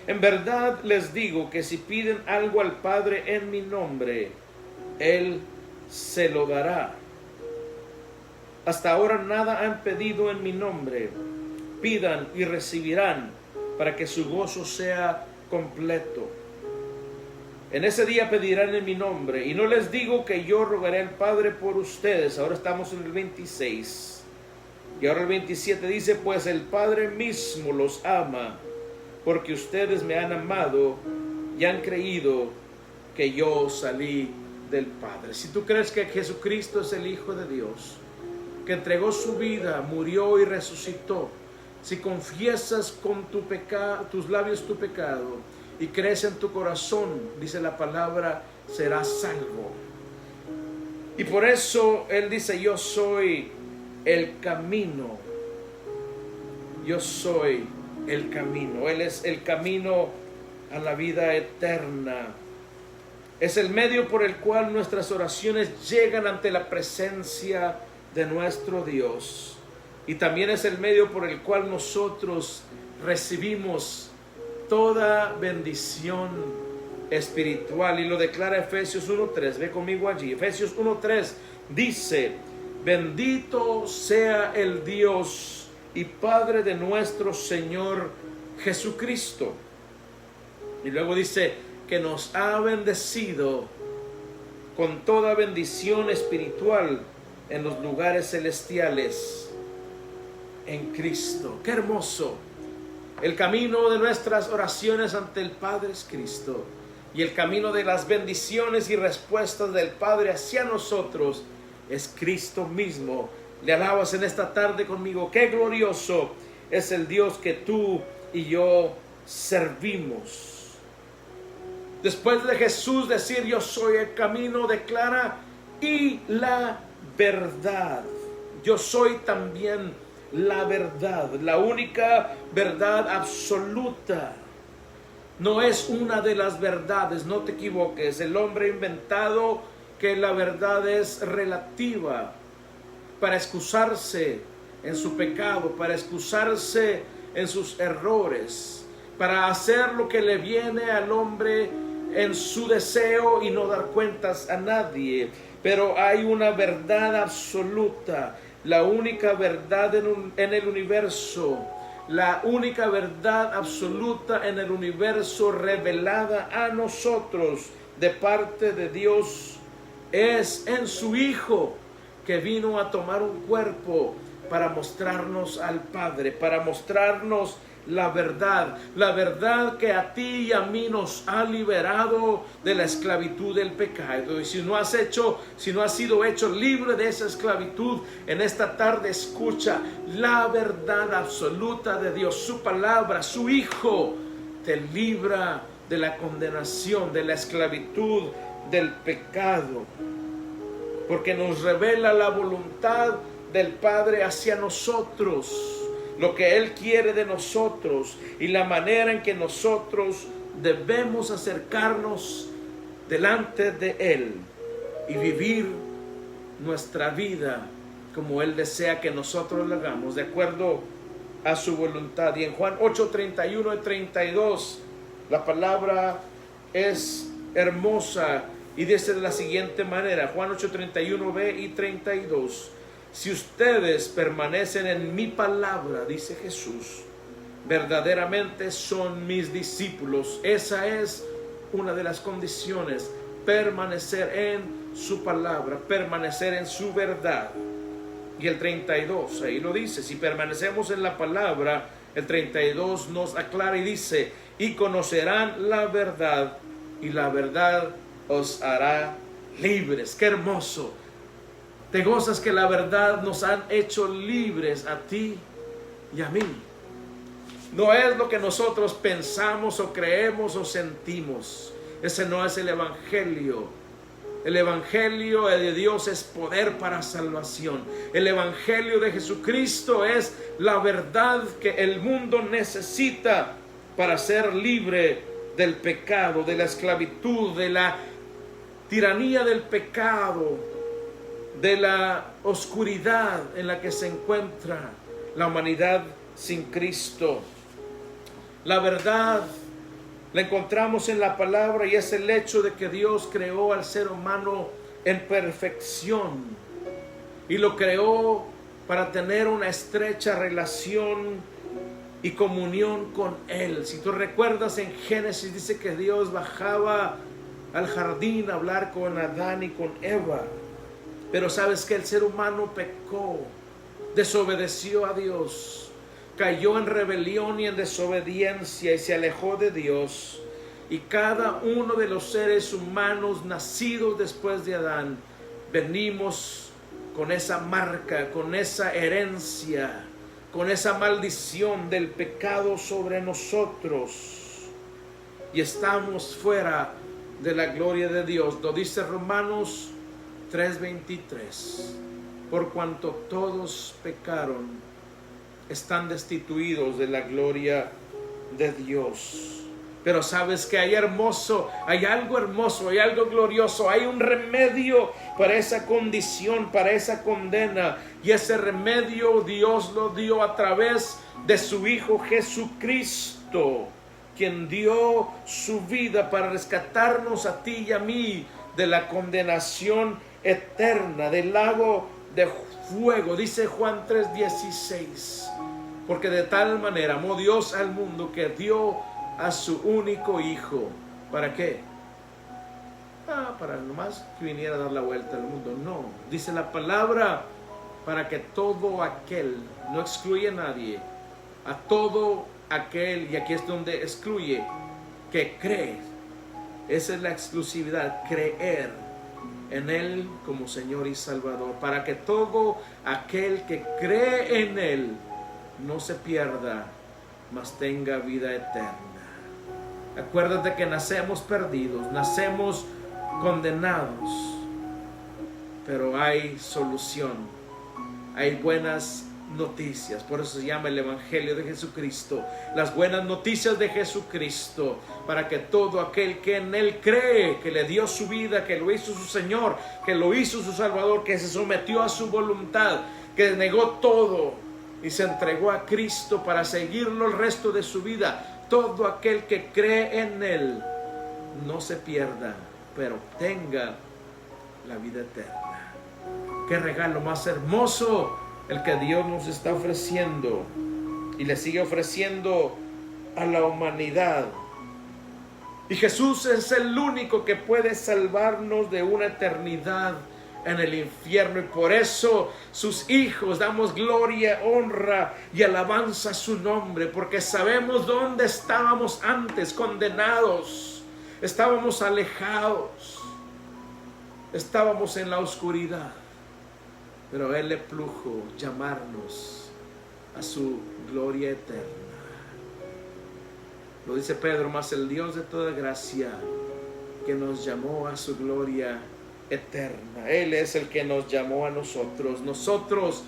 En verdad les digo que si piden algo al Padre en mi nombre, Él se lo dará. Hasta ahora nada han pedido en mi nombre. Pidan y recibirán, para que su gozo sea completo. En ese día pedirán en mi nombre, y no les digo que yo rogaré al Padre por ustedes. Ahora estamos en el 26. Y ahora el 27 dice: pues el Padre mismo los ama, porque ustedes me han amado y han creído que yo salí del Padre. Si tú crees que Jesucristo es el Hijo de Dios, que entregó su vida, murió y resucitó, si confiesas con tus labios tu pecado y crees en tu corazón, dice la palabra, serás salvo. Y por eso Él dice: yo soy el camino. Yo soy el camino. Él es el camino a la vida eterna. Es el medio por el cual nuestras oraciones llegan ante la presencia de nuestro Dios. Y también es el medio por el cual nosotros recibimos toda bendición espiritual. Y lo declara Efesios 1:3. Ve conmigo allí. Efesios 1:3 dice: bendito sea el Dios y Padre de nuestro Señor Jesucristo. Y luego dice que nos ha bendecido con toda bendición espiritual en los lugares celestiales en Cristo. ¡Qué hermoso! El camino de nuestras oraciones ante el Padre es Cristo, y el camino de las bendiciones y respuestas del Padre hacia nosotros es Cristo mismo. Le alabas en esta tarde conmigo. ¡Qué glorioso es el Dios que tú y yo servimos! Después de Jesús decir yo soy el camino, declara y la verdad. Yo soy también la verdad, la única verdad absoluta. No es una de las verdades, no te equivoques. El hombre ha inventado que la verdad es relativa para excusarse en su pecado, para excusarse en sus errores, para hacer lo que le viene al hombre en su deseo y no dar cuentas a nadie. Pero hay una verdad absoluta, la única verdad en el universo, la única verdad absoluta en el universo revelada a nosotros de parte de Dios es en su Hijo, que vino a tomar un cuerpo para mostrarnos al Padre, para mostrarnos la verdad que a ti y a mí nos ha liberado de la esclavitud del pecado. Y si no has sido hecho libre de esa esclavitud, en esta tarde escucha la verdad absoluta de Dios. Su palabra, su Hijo, te libra de la condenación, de la esclavitud del pecado, porque nos revela la voluntad del Padre hacia nosotros, lo que Él quiere de nosotros y la manera en que nosotros debemos acercarnos delante de Él y vivir nuestra vida como Él desea que nosotros la hagamos, de acuerdo a su voluntad. Y en Juan 8:31 y 32 la palabra es hermosa y dice de la siguiente manera, Juan 8:31b y 32: si ustedes permanecen en mi palabra, dice Jesús, verdaderamente son mis discípulos. Esa es una de las condiciones, permanecer en su palabra, permanecer en su verdad. Y el 32, ahí lo dice, si permanecemos en la palabra, el 32 nos aclara y dice, y conocerán la verdad, y la verdad os hará libres. ¡Qué hermoso! Te gozas que la verdad nos han hecho libres a ti y a mí. No es lo que nosotros pensamos o creemos o sentimos. Ese no es el Evangelio. El Evangelio de Dios es poder para salvación. El Evangelio de Jesucristo es la verdad que el mundo necesita para ser libre del pecado, de la esclavitud, de la tiranía del pecado, de la oscuridad en la que se encuentra la humanidad sin Cristo. La verdad la encontramos en la palabra y es el hecho de que Dios creó al ser humano en perfección y lo creó para tener una estrecha relación y comunión con Él. Si tú recuerdas, en Génesis dice que Dios bajaba al jardín a hablar con Adán y con Eva. Pero sabes que el ser humano pecó, desobedeció a Dios, cayó en rebelión y en desobediencia y se alejó de Dios. Y cada uno de los seres humanos nacidos después de Adán, venimos con esa marca, con esa herencia, con esa maldición del pecado sobre nosotros. Y estamos fuera de la gloria de Dios. Lo dice Romanos 3:23, por cuanto todos pecaron, están destituidos de la gloria de Dios. Pero sabes que hay hermoso, hay algo hermoso, hay algo glorioso, hay un remedio para esa condición, para esa condena. Y ese remedio Dios lo dio a través de su Hijo Jesucristo, quien dio su vida para rescatarnos a ti y a mí de la condenación eterna, del lago de fuego. Dice Juan 3:16, porque de tal manera amó Dios al mundo que dio a su único Hijo. ¿Para qué? Para nomás que viniera a dar la vuelta al mundo. No, dice la palabra, para que todo aquel, no excluye a nadie, a todo aquel, y aquí es donde excluye, que cree. Esa es la exclusividad, creer en Él como Señor y Salvador, para que todo aquel que cree en Él no se pierda, mas tenga vida eterna. Acuérdate que nacemos perdidos, nacemos condenados, pero hay solución, hay buenas noticias. Por eso se llama el Evangelio de Jesucristo, las buenas noticias de Jesucristo, para que todo aquel que en Él cree, que le dio su vida, que lo hizo su Señor, que lo hizo su Salvador, que se sometió a su voluntad, que negó todo y se entregó a Cristo para seguirlo el resto de su vida, todo aquel que cree en Él no se pierda, pero tenga la vida eterna. Qué regalo más hermoso el que Dios nos está ofreciendo y le sigue ofreciendo a la humanidad. Y Jesús es el único que puede salvarnos de una eternidad en el infierno, y por eso sus hijos damos gloria, honra y alabanza a su nombre, porque sabemos dónde estábamos antes, condenados, estábamos alejados, estábamos en la oscuridad, pero Él le plujo llamarnos a su gloria eterna. Lo dice Pedro, mas el Dios de toda gracia, que nos llamó a su gloria eterna. Él es el que nos llamó a nosotros. Nosotros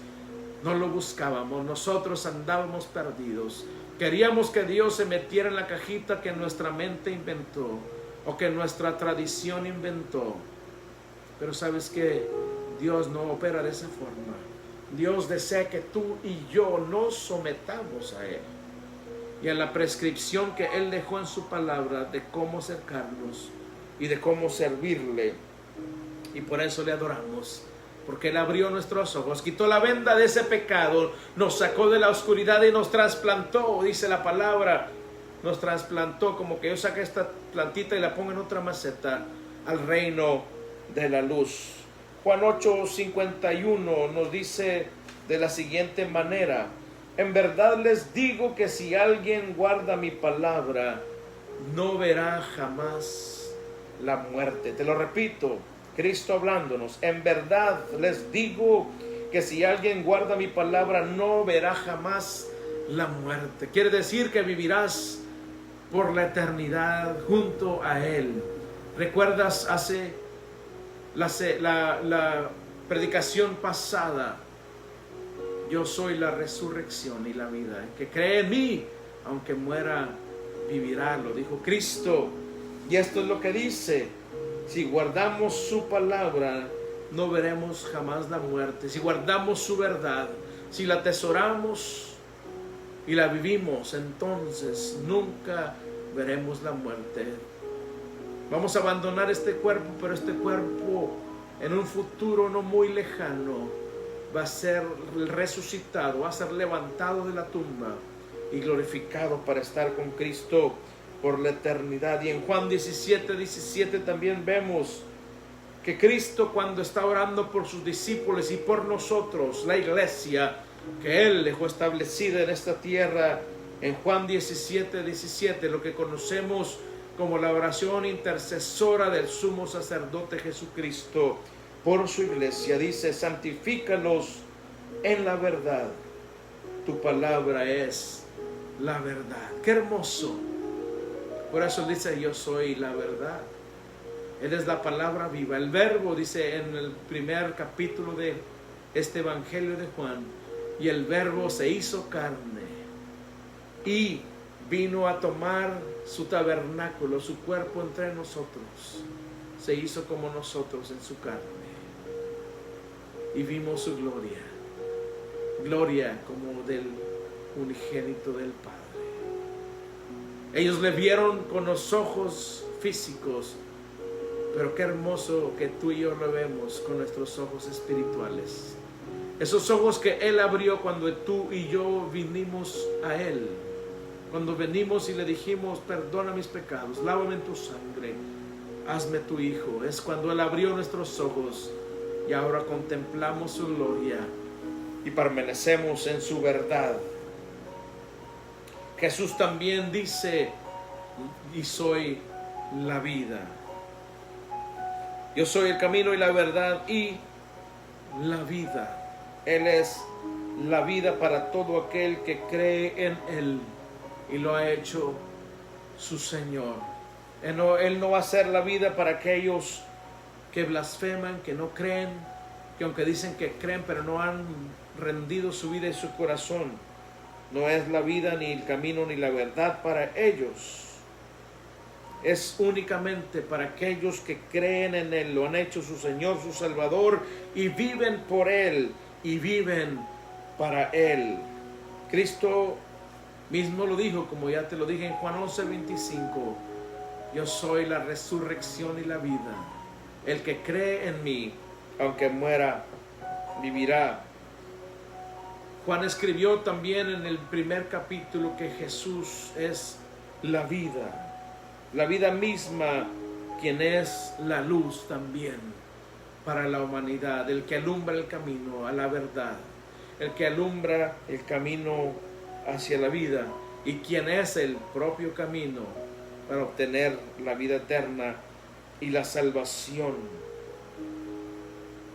no lo buscábamos, nosotros andábamos perdidos. Queríamos que Dios se metiera en la cajita que nuestra mente inventó o que nuestra tradición inventó. Pero sabes que Dios no opera de esa forma. Dios desea que tú y yo nos sometamos a Él y a la prescripción que Él dejó en su palabra de cómo acercarnos y de cómo servirle. Y por eso le adoramos, porque Él abrió nuestros ojos, quitó la venda de ese pecado, nos sacó de la oscuridad y nos trasplantó, dice la palabra, nos trasplantó, como que yo saque esta plantita y la pongo en otra maceta, al reino de la luz. Juan 8:51 nos dice de la siguiente manera: en verdad les digo que si alguien guarda mi palabra, no verá jamás la muerte. Te lo repito, Cristo hablándonos, en verdad les digo que si alguien guarda mi palabra, no verá jamás la muerte. Quiere decir que vivirás por la eternidad junto a Él. ¿Recuerdas hace la predicación pasada? Yo soy la resurrección y la vida. El que cree en mí, aunque muera, vivirá. Lo dijo Cristo. Y esto es lo que dice: si guardamos su palabra, no veremos jamás la muerte. Si guardamos su verdad, si la atesoramos y la vivimos, entonces nunca veremos la muerte. Vamos a abandonar este cuerpo, pero este cuerpo en un futuro no muy lejano va a ser resucitado, va a ser levantado de la tumba y glorificado para estar con Cristo por la eternidad. Y en Juan 17:17 también vemos que Cristo, cuando está orando por sus discípulos y por nosotros, la iglesia que Él dejó establecida en esta tierra, en Juan 17:17, lo que conocemos como la oración intercesora del sumo sacerdote Jesucristo por su iglesia, dice: santifícalos en la verdad, tu palabra es la verdad. Qué hermoso. Por eso dice: yo soy la verdad. Él es la palabra viva. El verbo, dice en el primer capítulo de este Evangelio de Juan, y el verbo se hizo carne y vino a tomar su tabernáculo, su cuerpo entre nosotros. Se hizo como nosotros en su carne. Y vimos su gloria. Gloria como del unigénito del Padre. Ellos le vieron con los ojos físicos, pero qué hermoso que tú y yo lo vemos con nuestros ojos espirituales. Esos ojos que Él abrió cuando tú y yo vinimos a Él. Cuando venimos y le dijimos, perdona mis pecados, lávame en tu sangre, hazme tu hijo. Es cuando Él abrió nuestros ojos y ahora contemplamos su gloria y permanecemos en su verdad. Jesús también dice, y soy la vida. Yo soy el camino y la verdad y la vida. Él es la vida para todo aquel que cree en Él y lo ha hecho su Señor. Él no va a ser la vida para aquellos que blasfeman, que no creen, que aunque dicen que creen pero no han rendido su vida y su corazón. No es la vida, ni el camino, ni la verdad para ellos. Es únicamente para aquellos que creen en Él, lo han hecho su Señor, su Salvador, y viven por Él, y viven para Él. Cristo mismo lo dijo, como ya te lo dije en Juan 11:25, yo soy la resurrección y la vida. El que cree en mí, aunque muera, vivirá. Juan escribió también en el primer capítulo que Jesús es la vida misma, quien es la luz también para la humanidad, el que alumbra el camino a la verdad, el que alumbra el camino hacia la vida y quien es el propio camino para obtener la vida eterna y la salvación.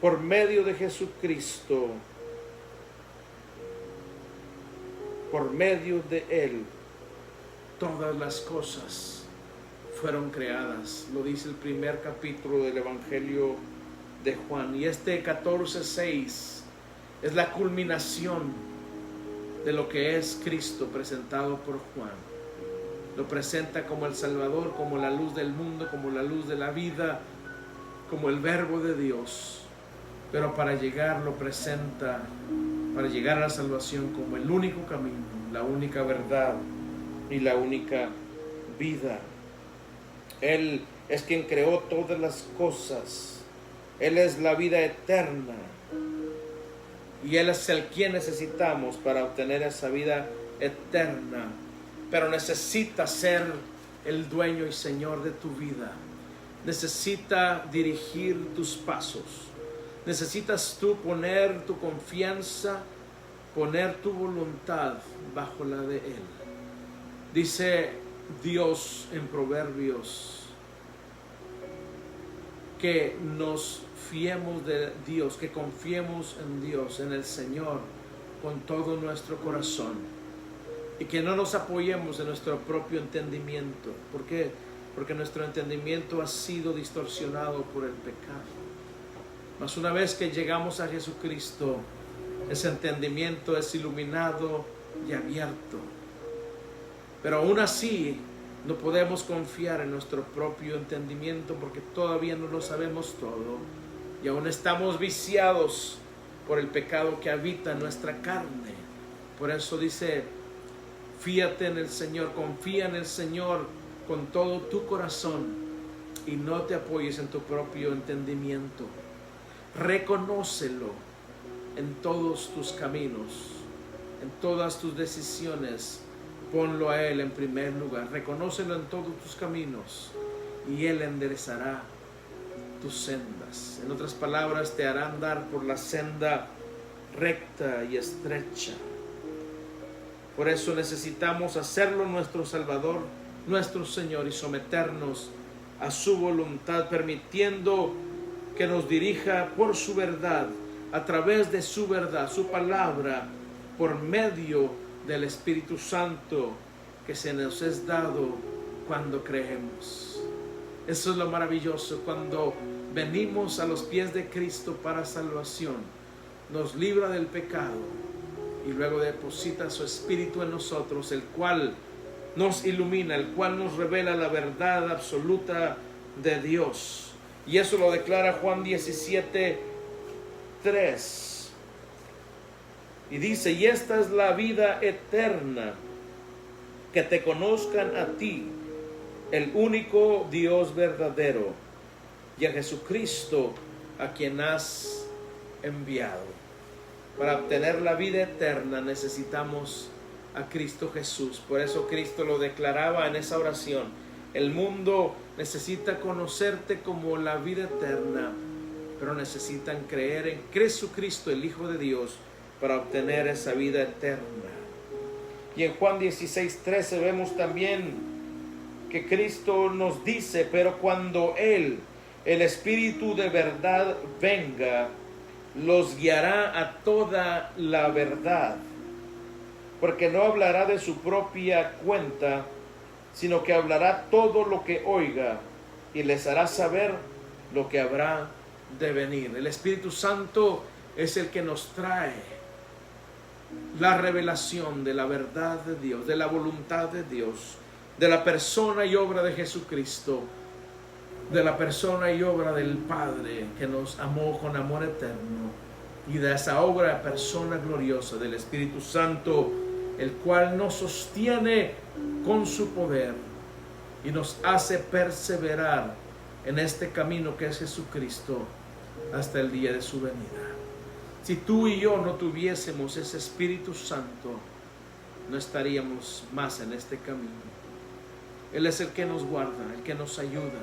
Por medio de Jesucristo, por medio de Él, todas las cosas fueron creadas. Lo dice el primer capítulo del Evangelio de Juan. Y este 14:6 es la culminación de lo que es Cristo presentado por Juan. Lo presenta como el Salvador, como la luz del mundo, como la luz de la vida, como el Verbo de Dios. Pero para llegar lo presenta, para llegar a la salvación, como el único camino, la única verdad y la única vida. Él es quien creó todas las cosas. Él es la vida eterna. Y Él es el quien necesitamos para obtener esa vida eterna. Pero necesita ser el dueño y Señor de tu vida. Necesita dirigir tus pasos. Necesitas tú poner tu confianza, poner tu voluntad bajo la de Él. Dice Dios en Proverbios que nos fiemos de Dios, que confiemos en Dios, en el Señor, con todo nuestro corazón. Y que no nos apoyemos en nuestro propio entendimiento. ¿Por qué? Porque nuestro entendimiento ha sido distorsionado por el pecado. Mas una vez que llegamos a Jesucristo, ese entendimiento es iluminado y abierto. Pero aún así, no podemos confiar en nuestro propio entendimiento porque todavía no lo sabemos todo. Y aún estamos viciados por el pecado que habita en nuestra carne. Por eso dice, fíate en el Señor, confía en el Señor con todo tu corazón y no te apoyes en tu propio entendimiento. Reconócelo en todos tus caminos, en todas tus decisiones. Ponlo a Él en primer lugar. Reconócelo en todos tus caminos y Él enderezará tus sendas. En otras palabras, te hará andar por la senda recta y estrecha. Por eso necesitamos hacerlo nuestro Salvador, nuestro Señor, y someternos a su voluntad, permitiendo que nos dirija por su verdad, a través de su verdad, su palabra, por medio del Espíritu Santo que se nos es dado cuando creemos. Eso es lo maravilloso, cuando venimos a los pies de Cristo para salvación, nos libra del pecado y luego deposita su Espíritu en nosotros, el cual nos ilumina, el cual nos revela la verdad absoluta de Dios. Y eso lo declara Juan 17:3. Y dice: y esta es la vida eterna, que te conozcan a ti, el único Dios verdadero, y a Jesucristo, a quien has enviado. Para obtener la vida eterna necesitamos a Cristo Jesús. Por eso Cristo lo declaraba en esa oración: el mundo necesita conocerte como la vida eterna, pero necesitan creer en Jesucristo, el Hijo de Dios, para obtener esa vida eterna. Y en Juan 16:13 vemos también que Cristo nos dice: pero cuando Él, el Espíritu de verdad, venga, los guiará a toda la verdad, porque no hablará de su propia cuenta, sino que hablará todo lo que oiga, y les hará saber lo que habrá de venir. El Espíritu Santo es el que nos trae la revelación de la verdad de Dios, de la voluntad de Dios, de la persona y obra de Jesucristo, de la persona y obra del Padre que nos amó con amor eterno, y de esa obra, persona gloriosa del Espíritu Santo, el cual nos sostiene con su poder y nos hace perseverar en este camino que es Jesucristo hasta el día de su venida. Si tú y yo no tuviésemos ese Espíritu Santo, no estaríamos más en este camino. Él es el que nos guarda, el que nos ayuda,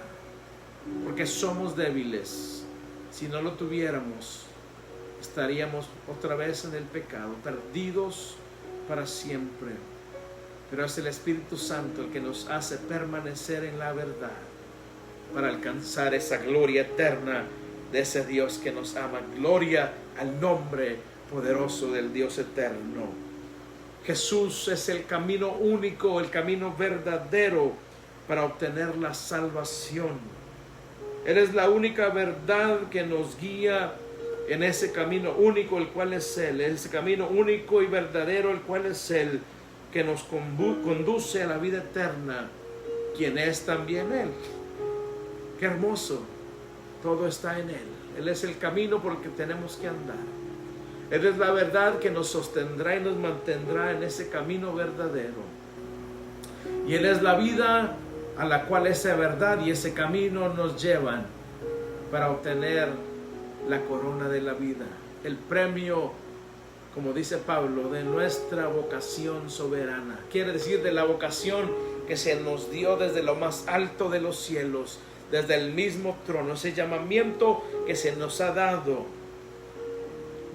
porque somos débiles. Si no lo tuviéramos, estaríamos otra vez en el pecado, perdidos para siempre. Pero es el Espíritu Santo el que nos hace permanecer en la verdad para alcanzar esa gloria eterna de ese Dios que nos ama. Gloria al nombre poderoso del Dios eterno. Jesús es el camino único, el camino verdadero para obtener la salvación. Él es la única verdad que nos guía en ese camino único, el cual es Él. Ese camino único y verdadero, el cual es Él, que nos conduce a la vida eterna, quien es también Él. Qué hermoso. Todo está en Él. Él es el camino por el que tenemos que andar. Él es la verdad que nos sostendrá y nos mantendrá en ese camino verdadero. Y Él es la vida a la cual esa verdad y ese camino nos llevan para obtener la corona de la vida, el premio, como dice Pablo, de nuestra vocación soberana. Quiere decir, de la vocación que se nos dio desde lo más alto de los cielos, desde el mismo trono, ese llamamiento que se nos ha dado,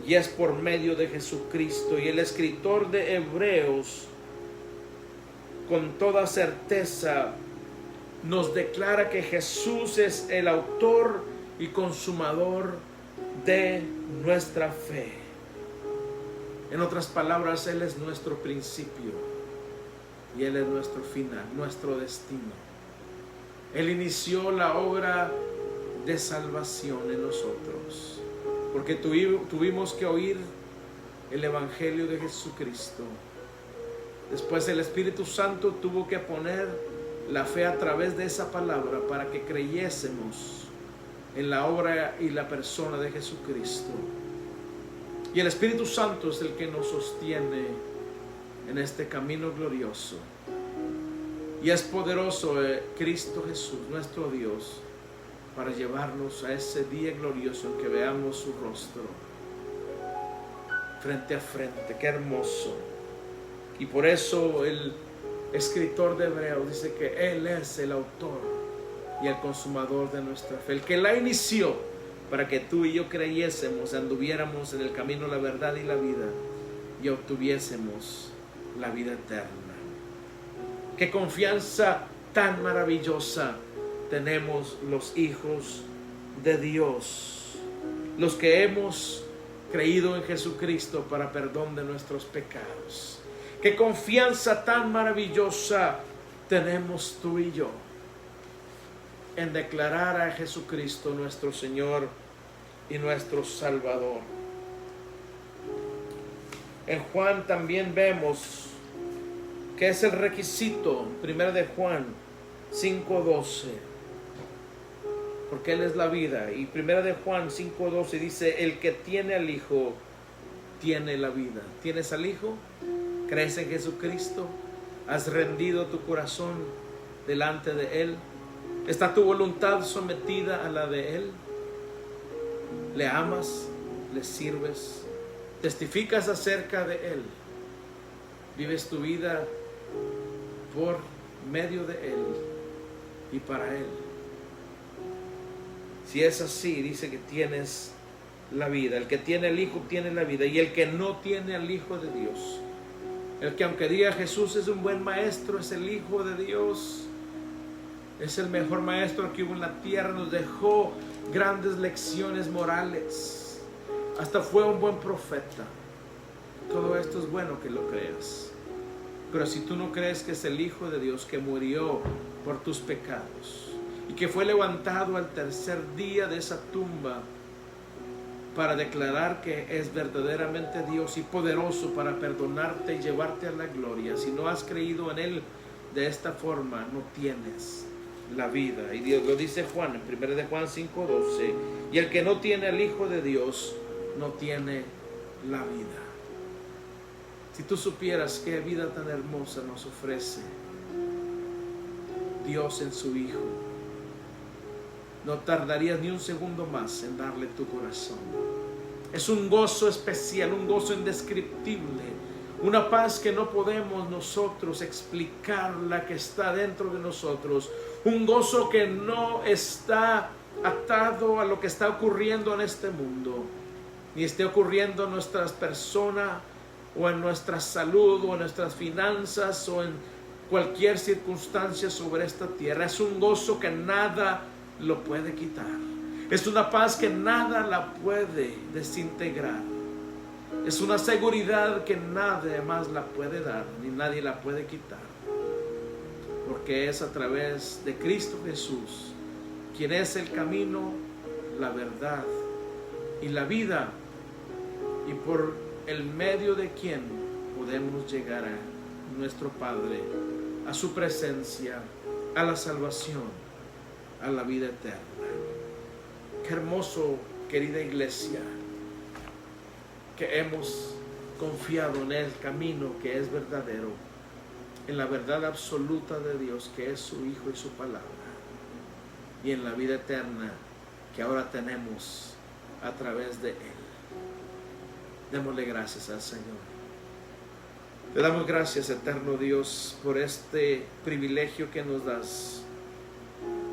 y es por medio de Jesucristo. Y el escritor de Hebreos, con toda certeza, nos declara que Jesús es el autor y consumador de nuestra fe. En otras palabras, Él es nuestro principio y Él es nuestro final, nuestro destino. Él inició la obra de salvación en nosotros, porque tuvimos que oír el Evangelio de Jesucristo. Después el Espíritu Santo tuvo que poner la fe a través de esa palabra para que creyésemos en la obra y la persona de Jesucristo. Y el Espíritu Santo es el que nos sostiene en este camino glorioso. Y es poderoso Cristo Jesús, nuestro Dios, para llevarnos a ese día glorioso en que veamos su rostro frente a frente. Qué hermoso. Y por eso el escritor de Hebreos dice que Él es el autor y el consumador de nuestra fe, el que la inició para que tú y yo creyésemos, anduviéramos en el camino, la verdad y la vida, y obtuviésemos la vida eterna. Qué confianza tan maravillosa tenemos los hijos de Dios, los que hemos creído en Jesucristo para perdón de nuestros pecados. Qué confianza tan maravillosa tenemos tú y yo en declarar a Jesucristo nuestro Señor y nuestro Salvador. En Juan también vemos ¿Qué es el requisito? 1 de Juan 5:12. Porque Él es la vida. Y 1 de Juan 5:12 dice: el que tiene al Hijo tiene la vida. ¿Tienes al Hijo? ¿Crees en Jesucristo? ¿Has rendido tu corazón delante de Él? ¿Está tu voluntad sometida a la de Él? ¿Le amas? ¿Le sirves? ¿Testificas acerca de Él? ¿Vives tu vida por medio de Él y para Él? Si es así, dice que tienes la vida. El que tiene el Hijo tiene la vida. Y el que no tiene al Hijo de Dios, el que aunque diga Jesús es un buen maestro, es el Hijo de Dios, es el mejor maestro que hubo en la tierra, nos dejó grandes lecciones morales, hasta fue un buen profeta. Todo esto es bueno que lo creas. Pero si tú no crees que es el Hijo de Dios que murió por tus pecados y que fue levantado al tercer día de esa tumba para declarar que es verdaderamente Dios y poderoso para perdonarte y llevarte a la gloria, si no has creído en Él de esta forma, no tienes la vida. Y Dios lo dice Juan en 1 de Juan 5:12: y el que no tiene al Hijo de Dios no tiene la vida. Si tú supieras qué vida tan hermosa nos ofrece Dios en su Hijo, no tardarías ni un segundo más en darle tu corazón. Es un gozo especial, un gozo indescriptible, una paz que no podemos nosotros explicar, la que está dentro de nosotros, un gozo que no está atado a lo que está ocurriendo en este mundo, ni esté ocurriendo en nuestras personas, o en nuestra salud, o en nuestras finanzas, o en cualquier circunstancia sobre esta tierra. Es un gozo que nada lo puede quitar. Es una paz que nada la puede desintegrar. Es una seguridad que nadie más la puede dar, ni nadie la puede quitar. Porque es a través de Cristo Jesús, quien es el camino, la verdad y la vida, y por el medio de quien podemos llegar a nuestro Padre, a su presencia, a la salvación, a la vida eterna. Qué hermoso, querida iglesia, que hemos confiado en el camino que es verdadero, en la verdad absoluta de Dios, que es su Hijo y su palabra, y en la vida eterna que ahora tenemos a través de Él. Démosle gracias al Señor. Te damos gracias, eterno Dios, por este privilegio que nos das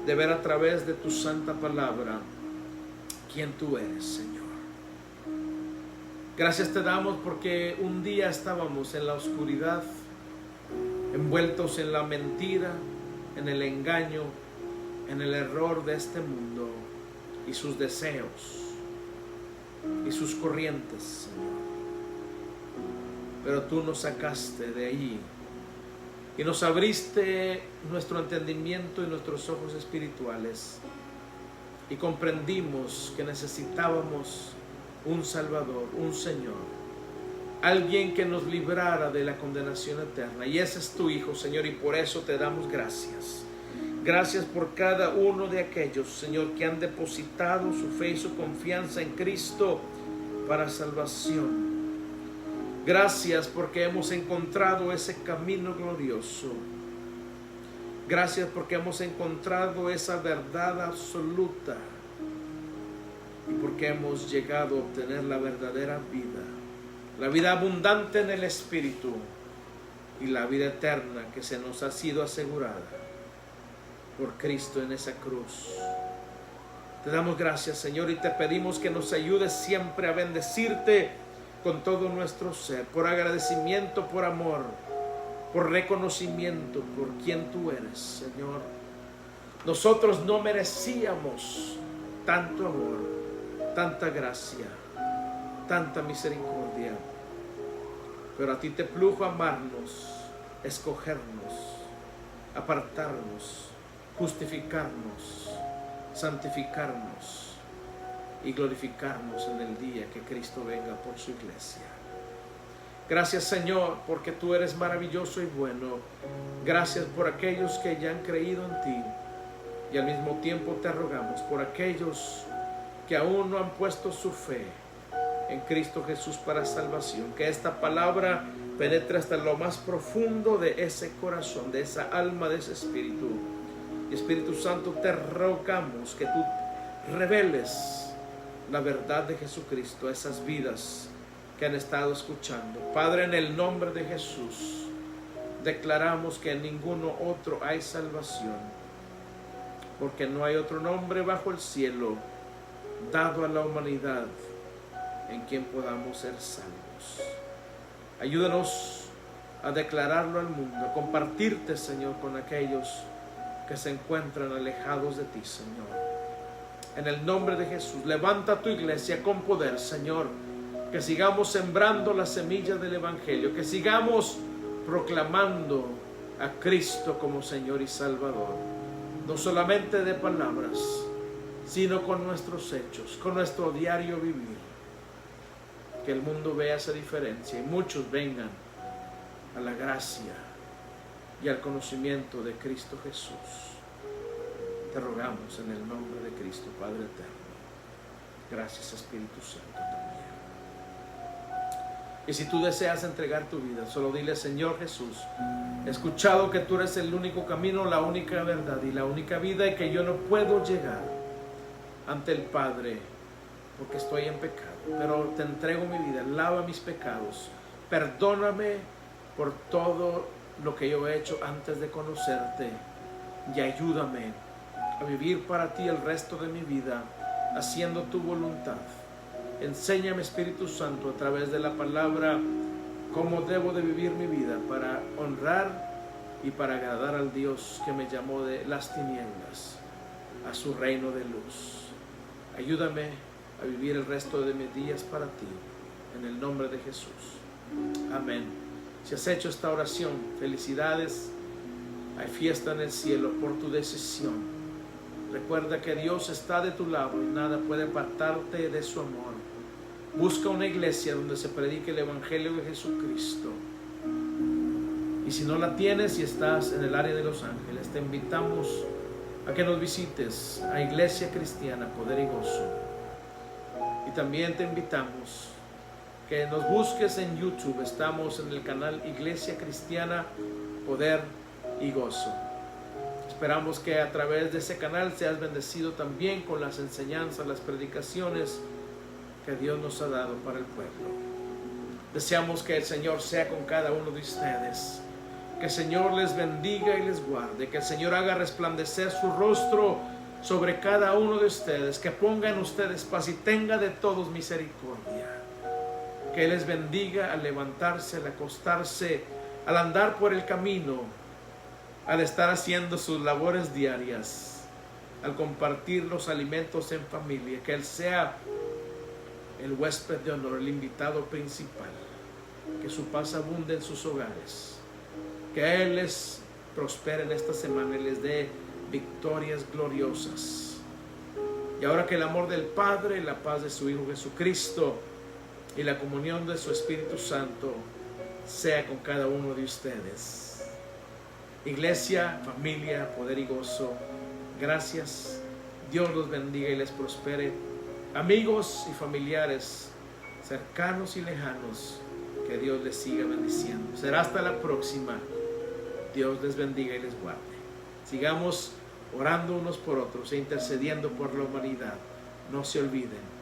de ver a través de tu santa palabra quién tú eres, Señor. Gracias te damos porque un día estábamos en la oscuridad, envueltos en la mentira, en el engaño, en el error de este mundo y sus deseos y sus corrientes, Señor. Pero tú nos sacaste de allí y nos abriste nuestro entendimiento y nuestros ojos espirituales, y comprendimos que necesitábamos un Salvador, un Señor, alguien que nos librara de la condenación eterna, y ese es tu Hijo, Señor, y por eso te damos gracias. Gracias por cada uno de aquellos, Señor, que han depositado su fe y su confianza en Cristo para salvación. Gracias porque hemos encontrado ese camino glorioso. Gracias porque hemos encontrado esa verdad absoluta, y porque hemos llegado a obtener la verdadera vida, la vida abundante en el Espíritu y la vida eterna que se nos ha sido asegurada por Cristo en esa cruz. Te damos gracias, Señor, y te pedimos que nos ayudes siempre a bendecirte con todo nuestro ser, por agradecimiento, por amor, por reconocimiento por quien tú eres, Señor. Nosotros no merecíamos tanto amor, tanta gracia, tanta misericordia, pero a ti te plujo amarnos, escogernos, apartarnos, justificarnos, santificarnos y glorificarnos en el día que Cristo venga por su iglesia. Gracias, Señor, porque tú eres maravilloso y bueno. Gracias por aquellos que ya han creído en ti. Y al mismo tiempo te rogamos por aquellos que aún no han puesto su fe en Cristo Jesús para salvación. Que esta palabra penetre hasta lo más profundo de ese corazón, de esa alma, de ese espíritu. Y Espíritu Santo, te rogamos que tú reveles la verdad de Jesucristo a esas vidas que han estado escuchando. Padre, en el nombre de Jesús, declaramos que en ninguno otro hay salvación, porque no hay otro nombre bajo el cielo dado a la humanidad en quien podamos ser salvos. Ayúdanos a declararlo al mundo, a compartirte, Señor, con aquellos que se encuentran alejados de ti, Señor. En el nombre de Jesús, levanta tu iglesia con poder, Señor, que sigamos sembrando la semilla del Evangelio, que sigamos proclamando a Cristo como Señor y Salvador, no solamente de palabras, sino con nuestros hechos, con nuestro diario vivir. Que el mundo vea esa diferencia y muchos vengan a la gracia y al conocimiento de Cristo Jesús. Te rogamos en el nombre de Cristo, Padre eterno. Gracias, Espíritu Santo, también. Y si tú deseas entregar tu vida, solo dile: Señor Jesús, he escuchado que tú eres el único camino, la única verdad y la única vida, y que yo no puedo llegar ante el Padre porque estoy en pecado. Pero te entrego mi vida, lava mis pecados, perdóname por todo lo que yo he hecho antes de conocerte, y ayúdame a vivir para ti el resto de mi vida, haciendo tu voluntad. Enséñame, Espíritu Santo, a través de la palabra, cómo debo de vivir mi vida para honrar y para agradar al Dios que me llamó de las tinieblas a su reino de luz. Ayúdame a vivir el resto de mis días para ti, en el nombre de Jesús. Amén. Si has hecho esta oración, felicidades. Hay fiesta en el cielo por tu decisión. Recuerda que Dios está de tu lado y nada puede apartarte de su amor. Busca una iglesia donde se predique el Evangelio de Jesucristo. Y si no la tienes y estás en el área de Los Ángeles, te invitamos a que nos visites a Iglesia Cristiana Poder y Gozo. Y también te invitamos que nos busques en YouTube. Estamos en el canal Iglesia Cristiana Poder y Gozo. Esperamos que a través de ese canal seas bendecido también con las enseñanzas, las predicaciones que Dios nos ha dado para el pueblo. Deseamos que el Señor sea con cada uno de ustedes, que el Señor les bendiga y les guarde, que el Señor haga resplandecer su rostro sobre cada uno de ustedes, que ponga en ustedes paz y tenga de todos misericordia, que Él les bendiga al levantarse, al acostarse, al andar por el camino, al estar haciendo sus labores diarias, al compartir los alimentos en familia, que Él sea el huésped de honor, el invitado principal, que su paz abunde en sus hogares, que Él les prospere en esta semana y les dé victorias gloriosas. Y ahora que el amor del Padre, la paz de su Hijo Jesucristo y la comunión de su Espíritu Santo sea con cada uno de ustedes. Iglesia, familia, Poder y Gozo, gracias. Dios los bendiga y les prospere. Amigos y familiares, cercanos y lejanos, que Dios les siga bendiciendo. Será hasta la próxima. Dios les bendiga y les guarde. Sigamos orando unos por otros e intercediendo por la humanidad. No se olviden